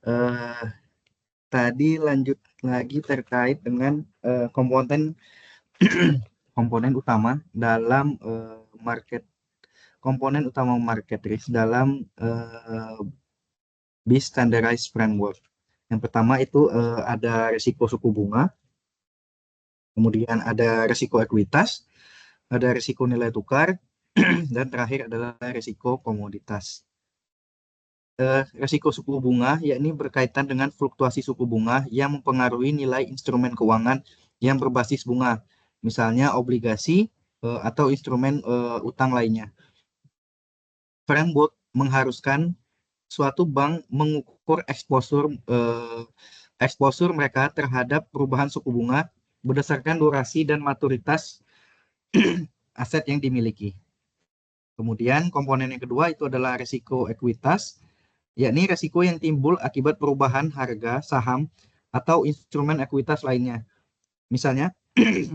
Eh, Tadi lanjut lagi terkait dengan komponen komponen utama dalam komponen utama market risk dalam BIS Standardized Framework. Yang pertama itu ada risiko suku bunga, kemudian ada risiko ekuitas, ada risiko nilai tukar, dan terakhir adalah risiko komoditas. Risiko suku bunga yakni berkaitan dengan fluktuasi suku bunga yang mempengaruhi nilai instrumen keuangan yang berbasis bunga, misalnya obligasi atau instrumen utang lainnya. Framework mengharuskan suatu bank mengukur eksposur mereka terhadap perubahan suku bunga berdasarkan durasi dan maturitas aset yang dimiliki. Kemudian komponen yang kedua itu adalah risiko ekuitas, yakni risiko yang timbul akibat perubahan harga saham atau instrumen ekuitas lainnya. Misalnya eh,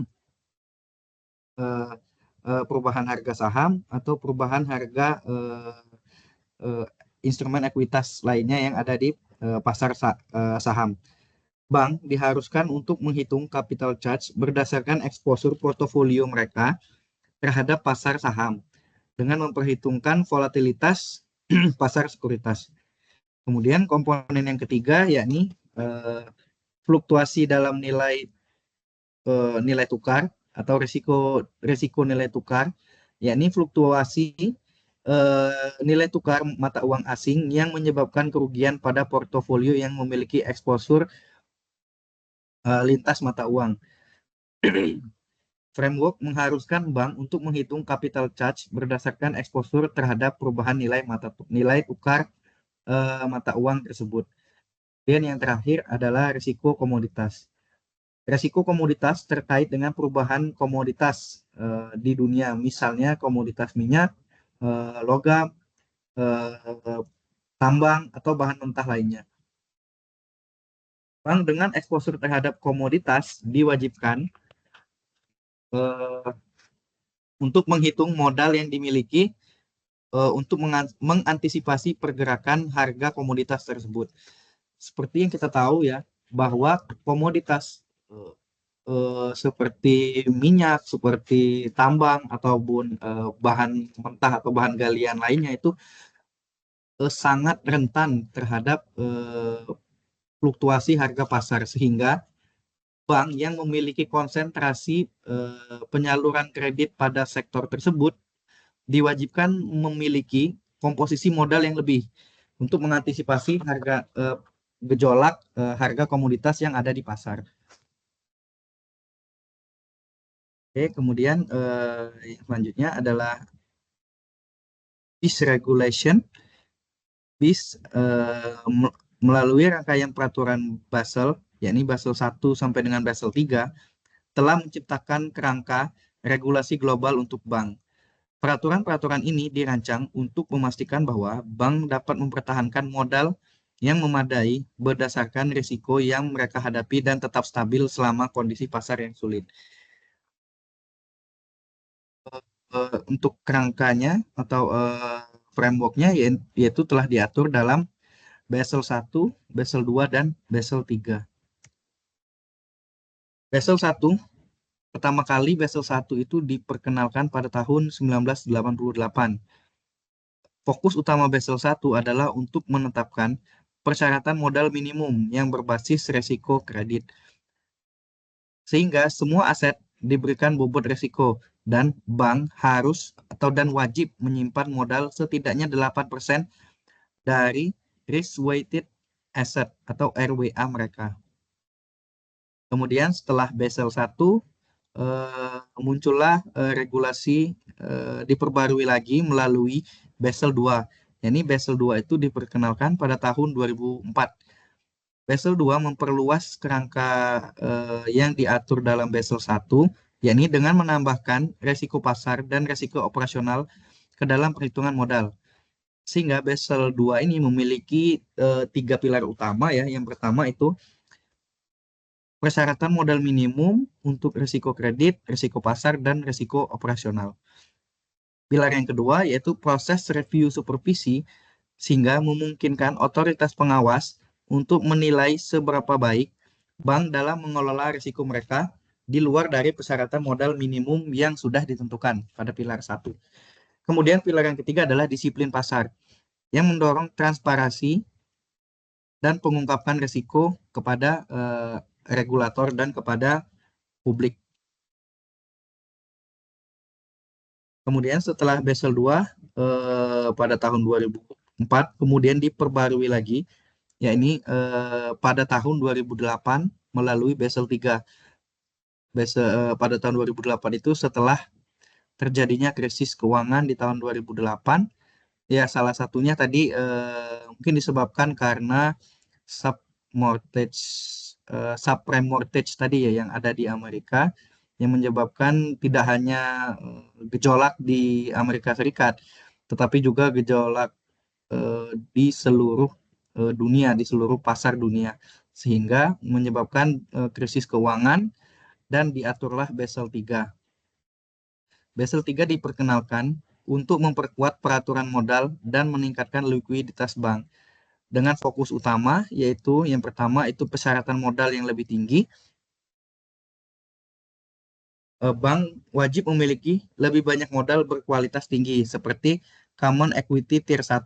perubahan harga saham atau perubahan harga eh, instrumen ekuitas lainnya yang ada di pasar saham. Bank diharuskan untuk menghitung capital charge berdasarkan eksposur portofolio mereka terhadap pasar saham dengan memperhitungkan volatilitas pasar sekuritas. Kemudian komponen yang ketiga yakni fluktuasi dalam nilai tukar atau risiko nilai tukar, yakni fluktuasi nilai tukar mata uang asing yang menyebabkan kerugian pada portofolio yang memiliki eksposur lintas mata uang. Framework mengharuskan bank untuk menghitung capital charge berdasarkan eksposur terhadap perubahan nilai tukar mata uang tersebut. Dan yang terakhir adalah risiko komoditas. Risiko komoditas terkait dengan perubahan komoditas di dunia, misalnya komoditas minyak, logam, eh, tambang, atau bahan mentah lainnya. Bank dengan exposure terhadap komoditas diwajibkan eh, untuk menghitung modal yang dimiliki untuk mengantisipasi pergerakan harga komoditas tersebut. Seperti yang kita tahu ya, bahwa komoditas seperti minyak, seperti tambang, ataupun bahan mentah atau bahan galian lainnya itu sangat rentan terhadap fluktuasi harga pasar, sehingga bank yang memiliki konsentrasi penyaluran kredit pada sektor tersebut diwajibkan memiliki komposisi modal yang lebih untuk mengantisipasi harga gejolak harga komoditas yang ada di pasar. Oke, kemudian selanjutnya adalah BIS regulation. BIS melalui rangkaian peraturan Basel, yakni Basel 1 sampai dengan Basel 3, telah menciptakan kerangka regulasi global untuk bank. Peraturan-peraturan ini dirancang untuk memastikan bahwa bank dapat mempertahankan modal yang memadai berdasarkan risiko yang mereka hadapi dan tetap stabil selama kondisi pasar yang sulit. Untuk kerangkanya atau frameworknya yaitu telah diatur dalam Basel 1, Basel 2, dan Basel 3. Basel 1, pertama kali Basel 1 itu diperkenalkan pada tahun 1988. Fokus utama Basel 1 adalah untuk menetapkan persyaratan modal minimum yang berbasis resiko kredit. Sehingga semua aset diberikan bobot resiko dan bank harus dan wajib menyimpan modal setidaknya 8% dari risk weighted asset atau RWA mereka. Kemudian setelah Basel 1 muncullah regulasi diperbarui lagi melalui Basel 2. Yani Basel 2 itu diperkenalkan pada tahun 2004. Basel 2 memperluas kerangka yang diatur dalam Basel 1, yakni dengan menambahkan resiko pasar dan resiko operasional ke dalam perhitungan modal. Sehingga Basel 2 ini memiliki 3 pilar utama ya. Yang pertama itu persyaratan modal minimum untuk risiko kredit, risiko pasar, dan risiko operasional. Pilar yang kedua yaitu proses review supervisi, sehingga memungkinkan otoritas pengawas untuk menilai seberapa baik bank dalam mengelola risiko mereka di luar dari persyaratan modal minimum yang sudah ditentukan pada pilar 1. Kemudian pilar yang ketiga adalah disiplin pasar, yang mendorong transparansi dan pengungkapan risiko kepada regulator dan kepada publik. Kemudian setelah Basel 2 pada tahun 2004 kemudian diperbarui lagi, yakni pada tahun 2008 melalui Basel 3. Pada tahun 2008 itu setelah terjadinya krisis keuangan di tahun 2008, ya salah satunya tadi mungkin disebabkan karena subprime mortgage tadi ya yang ada di Amerika, yang menyebabkan tidak hanya gejolak di Amerika Serikat, tetapi juga gejolak di seluruh dunia, di seluruh pasar dunia, sehingga menyebabkan krisis keuangan dan diaturlah Basel 3. Basel 3 diperkenalkan untuk memperkuat peraturan modal dan meningkatkan likuiditas bank dengan fokus utama yaitu yang pertama itu persyaratan modal yang lebih tinggi. Bank wajib memiliki lebih banyak modal berkualitas tinggi seperti Common Equity Tier 1.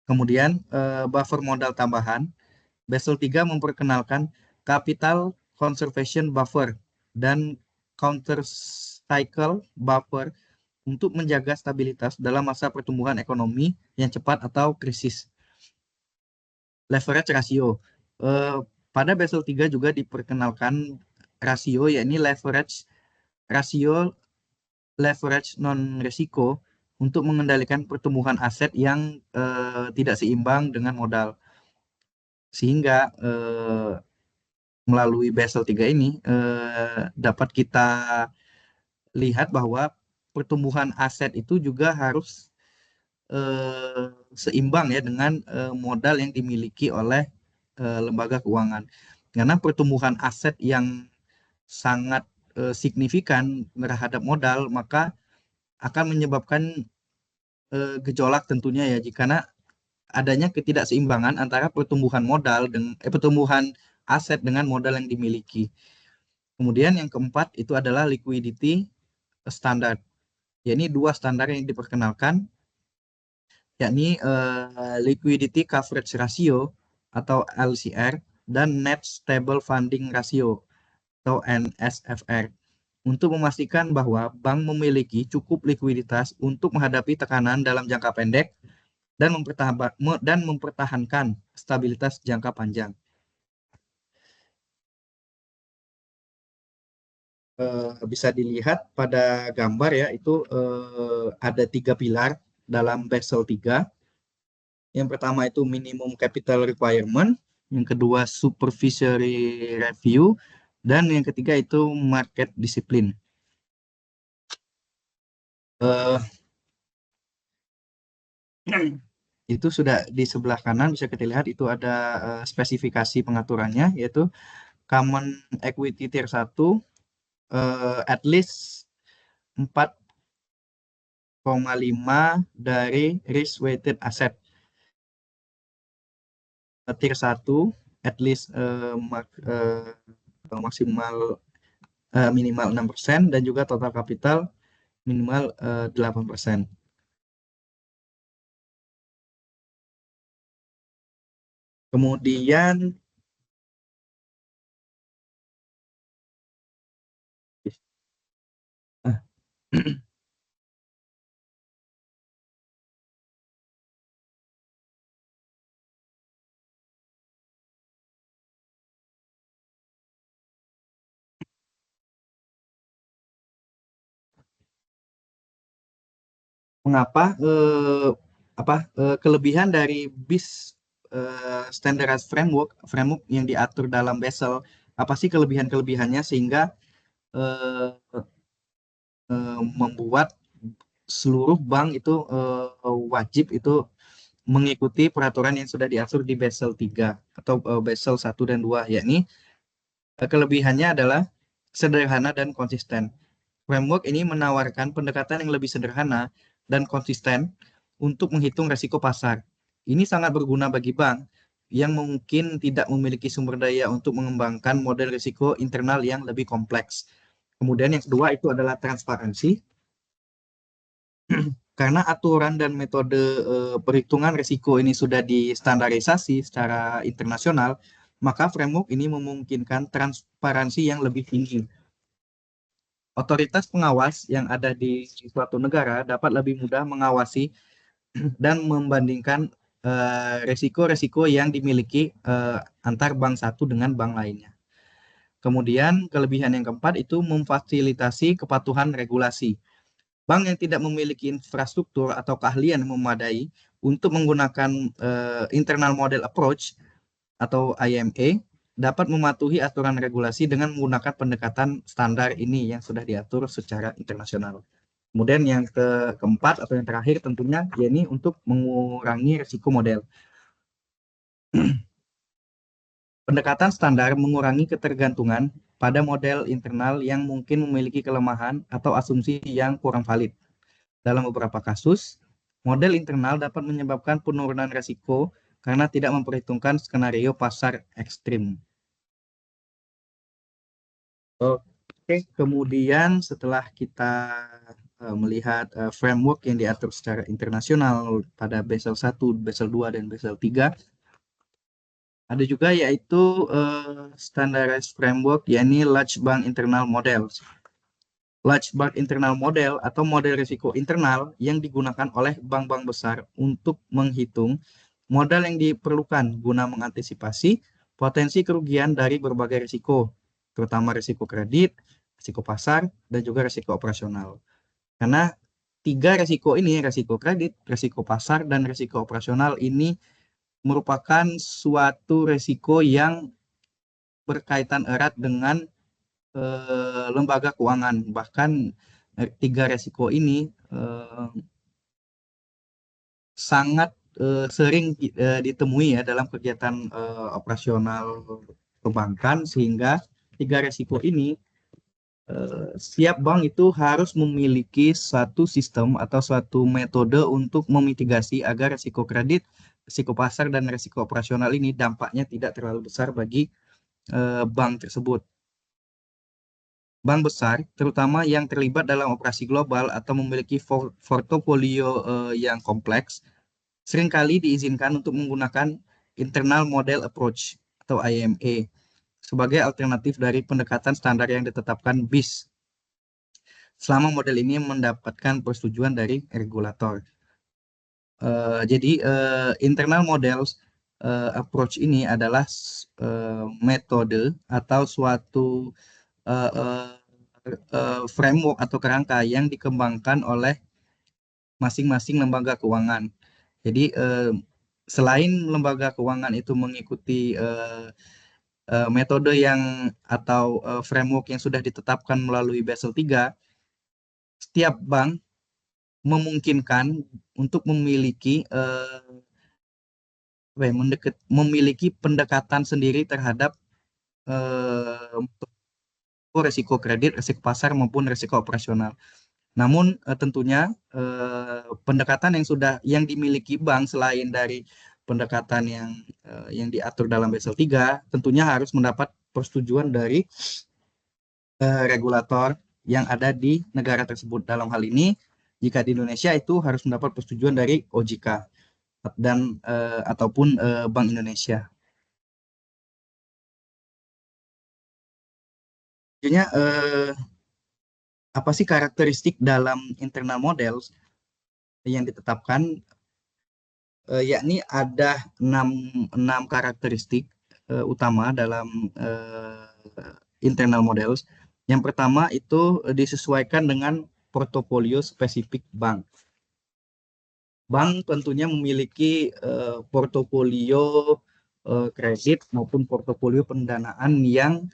Kemudian buffer modal tambahan. Basel 3 memperkenalkan Capital Conservation Buffer dan Counter Cycle Buffer untuk menjaga stabilitas dalam masa pertumbuhan ekonomi yang cepat atau krisis. Leverage ratio. Pada Basel 3 juga diperkenalkan rasio, yakni leverage ratio, leverage non risiko untuk mengendalikan pertumbuhan aset yang tidak seimbang dengan modal. Sehingga melalui Basel III ini dapat kita lihat bahwa pertumbuhan aset itu juga harus seimbang ya dengan modal yang dimiliki oleh lembaga keuangan. Karena pertumbuhan aset yang sangat signifikan terhadap modal, maka akan menyebabkan gejolak tentunya ya, karena adanya ketidakseimbangan antara pertumbuhan modal dengan pertumbuhan aset dengan modal yang dimiliki. Kemudian yang keempat itu adalah liquidity standard. Ya, ini dua standar yang diperkenalkan, yakni liquidity coverage ratio atau LCR dan net stable funding ratio atau NSFR, untuk memastikan bahwa bank memiliki cukup likuiditas untuk menghadapi tekanan dalam jangka pendek dan mempertahankan stabilitas jangka panjang. Bisa dilihat pada gambar ya, itu ada 3 pilar dalam Basel III. Yang pertama itu minimum capital requirement, yang kedua supervisory review, dan yang ketiga itu market discipline. Itu sudah di sebelah kanan bisa kita lihat, itu ada spesifikasi pengaturannya, yaitu Common Equity Tier 1 at least 4,5 dari risk weighted asset. Tier 1 at least maksimal minimal 6% dan juga total kapital minimal 8%. Kemudian mengapa kelebihan dari BIS Standardized Framework yang diatur dalam Basel, apa sih kelebihan-kelebihannya sehingga membuat seluruh bank itu wajib itu mengikuti peraturan yang sudah diatur di Basel III atau Basel 1 dan 2, yakni kelebihannya adalah sederhana dan konsisten. Framework ini menawarkan pendekatan yang lebih sederhana dan konsisten untuk menghitung risiko pasar. Ini sangat berguna bagi bank yang mungkin tidak memiliki sumber daya untuk mengembangkan model risiko internal yang lebih kompleks. Kemudian yang kedua itu adalah transparansi. Karena aturan dan metode perhitungan risiko ini sudah distandarisasi secara internasional, maka framework ini memungkinkan transparansi yang lebih tinggi. Otoritas pengawas yang ada di suatu negara dapat lebih mudah mengawasi dan membandingkan risiko-risiko yang dimiliki antar bank satu dengan bank lainnya. Kemudian kelebihan yang keempat itu memfasilitasi kepatuhan regulasi. Bank yang tidak memiliki infrastruktur atau keahlian yang memadai untuk menggunakan internal model approach atau IMA dapat mematuhi aturan regulasi dengan menggunakan pendekatan standar ini yang sudah diatur secara internasional. Kemudian yang keempat atau yang terakhir tentunya yakni untuk mengurangi risiko model. Pendekatan standar mengurangi ketergantungan pada model internal yang mungkin memiliki kelemahan atau asumsi yang kurang valid. Dalam beberapa kasus, model internal dapat menyebabkan penurunan risiko karena tidak memperhitungkan skenario pasar ekstrim. Oke, kemudian setelah kita melihat framework yang diatur secara internasional pada Basel 1, Basel 2, dan Basel 3, ada juga yaitu standardized framework, yakni Large Bank Internal Model. Large Bank Internal Model atau model risiko internal yang digunakan oleh bank-bank besar untuk menghitung modal yang diperlukan guna mengantisipasi potensi kerugian dari berbagai risiko, terutama risiko kredit, risiko pasar, dan juga risiko operasional. Karena tiga resiko ini, resiko kredit, resiko pasar, dan resiko operasional ini merupakan suatu resiko yang berkaitan erat dengan lembaga keuangan. Bahkan tiga resiko ini sangat sering ditemui ya dalam kegiatan operasional perbankan, sehingga tiga resiko ini setiap bank itu harus memiliki satu sistem atau suatu metode untuk memitigasi agar resiko kredit, resiko pasar, dan resiko operasional ini dampaknya tidak terlalu besar bagi bank tersebut. Bank besar, terutama yang terlibat dalam operasi global atau memiliki portofolio yang kompleks, seringkali diizinkan untuk menggunakan internal model approach atau IMA sebagai alternatif dari pendekatan standar yang ditetapkan BIS, selama model ini mendapatkan persetujuan dari regulator. Jadi internal model approach ini adalah metode atau suatu uh, uh, framework atau kerangka yang dikembangkan oleh masing-masing lembaga keuangan. Jadi selain lembaga keuangan itu mengikuti metode yang atau framework yang sudah ditetapkan melalui Basel III, setiap bank memungkinkan untuk memiliki memiliki pendekatan sendiri terhadap resiko kredit, resiko pasar maupun resiko operasional. Namun tentunya pendekatan yang dimiliki bank selain dari pendekatan yang diatur dalam Basel III tentunya harus mendapat persetujuan dari regulator yang ada di negara tersebut. Dalam hal ini, jika di Indonesia itu harus mendapat persetujuan dari OJK dan ataupun Bank Indonesia. Sebenarnya apa sih karakteristik dalam internal model yang ditetapkan? Yakni ada enam karakteristik utama dalam internal models. Yang pertama itu disesuaikan dengan portofolio spesifik bank. Bank tentunya memiliki portofolio kredit maupun portofolio pendanaan yang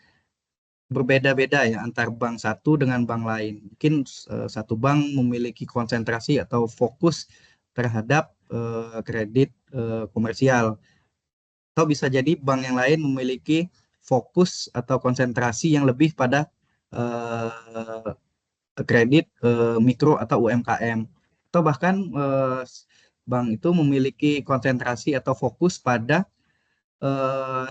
berbeda-beda ya antar bank satu dengan bank lain. Mungkin satu bank memiliki konsentrasi atau fokus terhadap kredit komersial. Atau bisa jadi bank yang lain memiliki fokus atau konsentrasi yang lebih pada kredit mikro atau UMKM. Atau bahkan bank itu memiliki konsentrasi atau fokus pada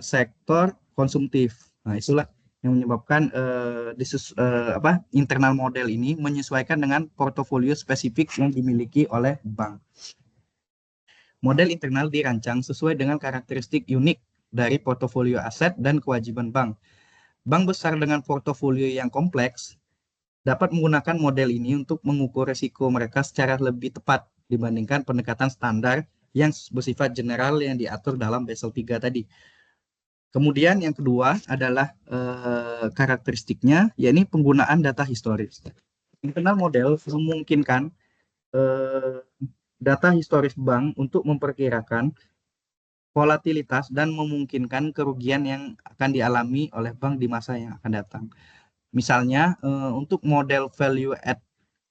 sektor konsumtif. Nah, itulah yang menyebabkan internal model ini menyesuaikan dengan portofolio spesifik yang dimiliki oleh bank. Model internal dirancang sesuai dengan karakteristik unik dari portofolio aset dan kewajiban bank. Bank besar dengan portofolio yang kompleks dapat menggunakan model ini untuk mengukur risiko mereka secara lebih tepat dibandingkan pendekatan standar yang bersifat general yang diatur dalam Basel III tadi. Kemudian yang kedua adalah karakteristiknya, yakni penggunaan data historis. Internal model memungkinkan data historis bank untuk memperkirakan volatilitas dan memungkinkan kerugian yang akan dialami oleh bank di masa yang akan datang. Misalnya untuk model value at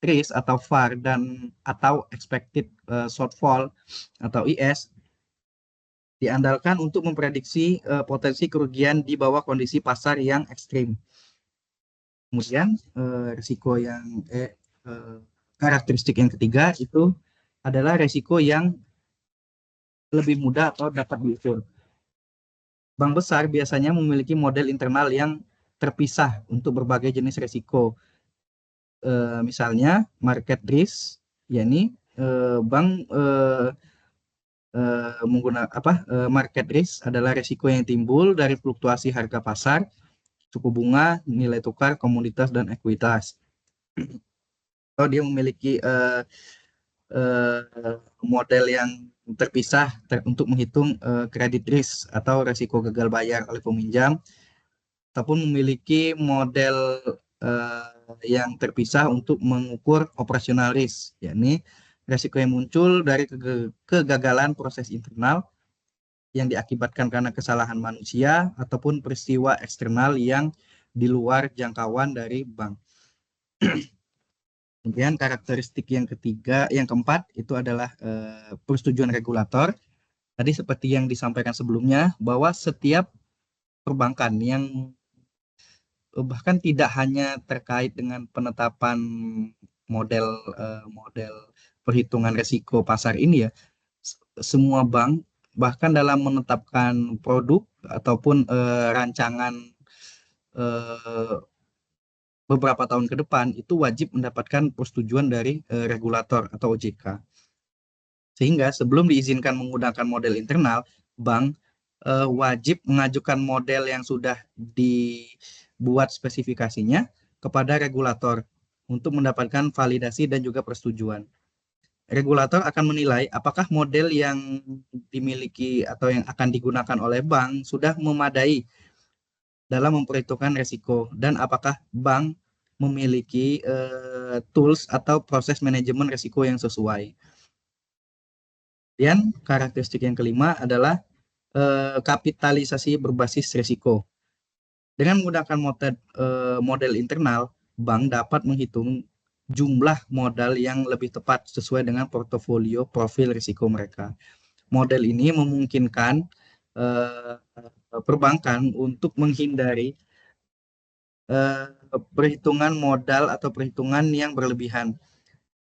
risk atau VAR atau expected shortfall atau IS diandalkan untuk memprediksi potensi kerugian di bawah kondisi pasar yang ekstrim. Kemudian risiko yang karakteristik yang ketiga itu adalah risiko yang lebih mudah atau dapat diukur. Bank besar biasanya memiliki model internal yang terpisah untuk berbagai jenis risiko. Misalnya market risk, yakni bank menggunakan market risk adalah risiko yang timbul dari fluktuasi harga pasar, suku bunga, nilai tukar, komoditas, dan ekuitas. Kalau dia memiliki model yang terpisah untuk menghitung kredit risk atau risiko gagal bayar oleh peminjam, ataupun memiliki model yang terpisah untuk mengukur operasional risk, yakni resiko yang muncul dari kegagalan proses internal yang diakibatkan karena kesalahan manusia ataupun peristiwa eksternal yang di luar jangkauan dari bank. Kemudian karakteristik yang ketiga, yang keempat itu adalah persetujuan regulator. Tadi seperti yang disampaikan sebelumnya bahwa setiap perbankan yang bahkan tidak hanya terkait dengan penetapan model perhitungan risiko pasar ini ya, semua bank bahkan dalam menetapkan produk ataupun rancangan eh, beberapa tahun ke depan itu wajib mendapatkan persetujuan dari regulator atau OJK. Sehingga sebelum diizinkan menggunakan model internal, bank wajib mengajukan model yang sudah dibuat spesifikasinya kepada regulator untuk mendapatkan validasi dan juga persetujuan. Regulator akan menilai apakah model yang dimiliki atau yang akan digunakan oleh bank sudah memadai dalam memperhitungkan risiko dan apakah bank memiliki tools atau proses manajemen risiko yang sesuai. Dan karakteristik yang kelima adalah kapitalisasi berbasis risiko. Dengan menggunakan model internal, bank dapat menghitung jumlah modal yang lebih tepat sesuai dengan portofolio profil risiko mereka. Model ini memungkinkan perbankan untuk menghindari perhitungan modal atau perhitungan yang berlebihan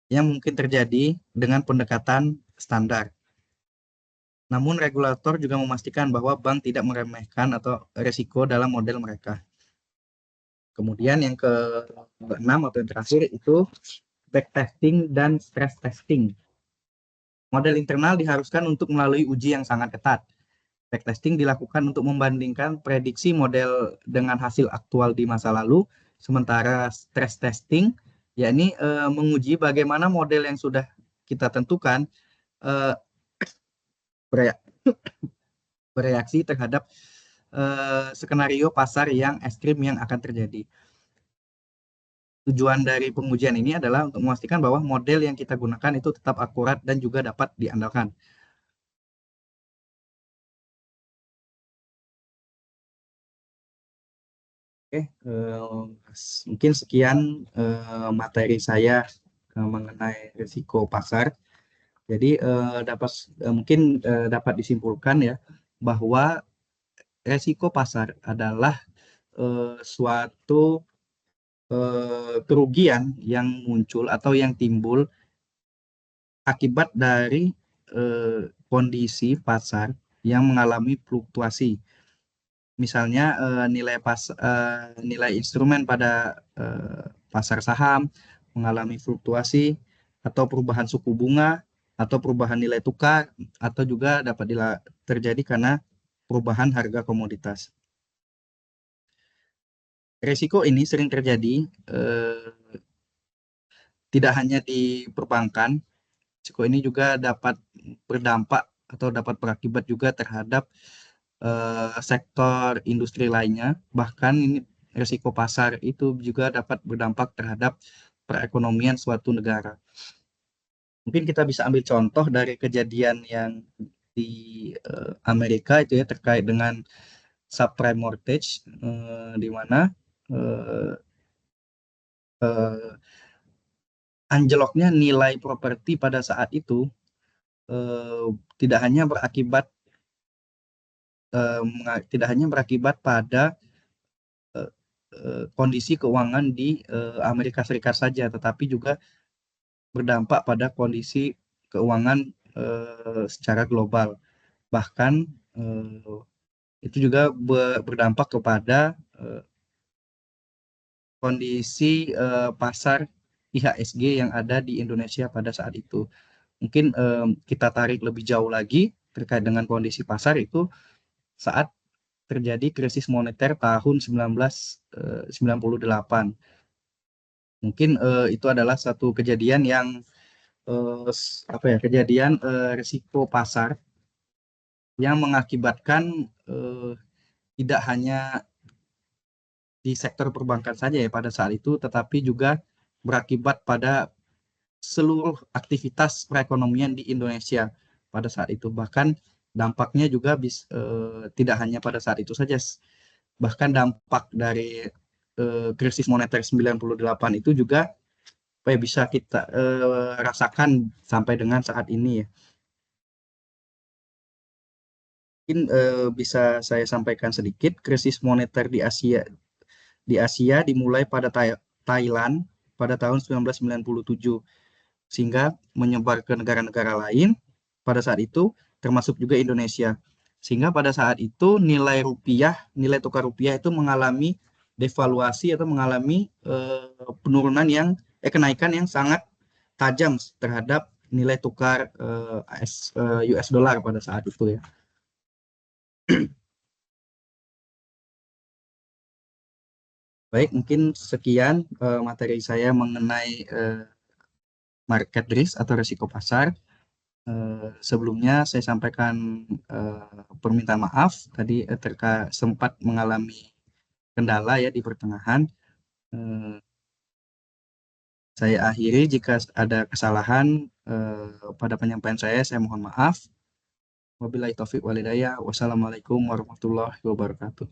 yang mungkin terjadi dengan pendekatan standar. Namun regulator juga memastikan bahwa bank tidak meremehkan atau risiko dalam model mereka. Kemudian yang ke-6 atau yang terakhir itu backtesting dan stress testing. Model internal diharuskan untuk melalui uji yang sangat ketat. Backtesting dilakukan untuk membandingkan prediksi model dengan hasil aktual di masa lalu, sementara stress testing yakni menguji bagaimana model yang sudah kita tentukan eh, bereaksi terhadap skenario pasar yang ekstrim yang akan terjadi. Tujuan dari pengujian ini adalah untuk memastikan bahwa model yang kita gunakan itu tetap akurat dan juga dapat diandalkan. Oke, mungkin sekian materi saya mengenai risiko pasar. Jadi mungkin dapat disimpulkan ya bahwa risiko pasar adalah suatu kerugian yang muncul atau yang timbul akibat dari kondisi pasar yang mengalami fluktuasi. Misalnya nilai instrumen pada pasar saham mengalami fluktuasi atau perubahan suku bunga atau perubahan nilai tukar atau juga dapat terjadi karena perubahan harga komoditas. Risiko ini sering terjadi tidak hanya di perbankan, risiko ini juga dapat berdampak atau dapat berakibat juga terhadap sektor industri lainnya. Bahkan ini risiko pasar itu juga dapat berdampak terhadap perekonomian suatu negara. Mungkin kita bisa ambil contoh dari kejadian yang di Amerika itu ya terkait dengan subprime mortgage di mana eh, eh, anjloknya nilai properti pada saat itu eh, tidak hanya berakibat pada kondisi keuangan di Amerika Serikat saja, tetapi juga berdampak pada kondisi keuangan secara global. Bahkan itu juga berdampak kepada kondisi pasar IHSG yang ada di Indonesia pada saat itu. Mungkin kita tarik lebih jauh lagi terkait dengan kondisi pasar itu saat terjadi krisis moneter tahun 1998. Mungkin itu adalah satu kejadian yang kejadian risiko pasar yang mengakibatkan tidak hanya di sektor perbankan saja ya pada saat itu, tetapi juga berakibat pada seluruh aktivitas perekonomian di Indonesia pada saat itu. Bahkan dampaknya juga tidak hanya pada saat itu saja, bahkan dampak dari krisis moneter 98 itu juga apa ya, bisa kita rasakan sampai dengan saat ini ya. Mungkin bisa saya sampaikan sedikit, krisis moneter di Asia dimulai pada Thailand pada tahun 1997 sehingga menyebar ke negara-negara lain pada saat itu, termasuk juga Indonesia. Sehingga pada saat itu nilai tukar rupiah itu mengalami devaluasi atau mengalami kenaikan yang sangat tajam terhadap nilai tukar US dollar pada saat itu ya. Baik, mungkin sekian materi saya mengenai market risk atau risiko pasar. Sebelumnya saya sampaikan permintaan maaf tadi sempat mengalami kendala ya di pertengahan. Eh, saya akhiri jika ada kesalahan pada penyampaian saya mohon maaf. Wabillahi taufik walhidayah. Wassalamualaikum warahmatullahi wabarakatuh.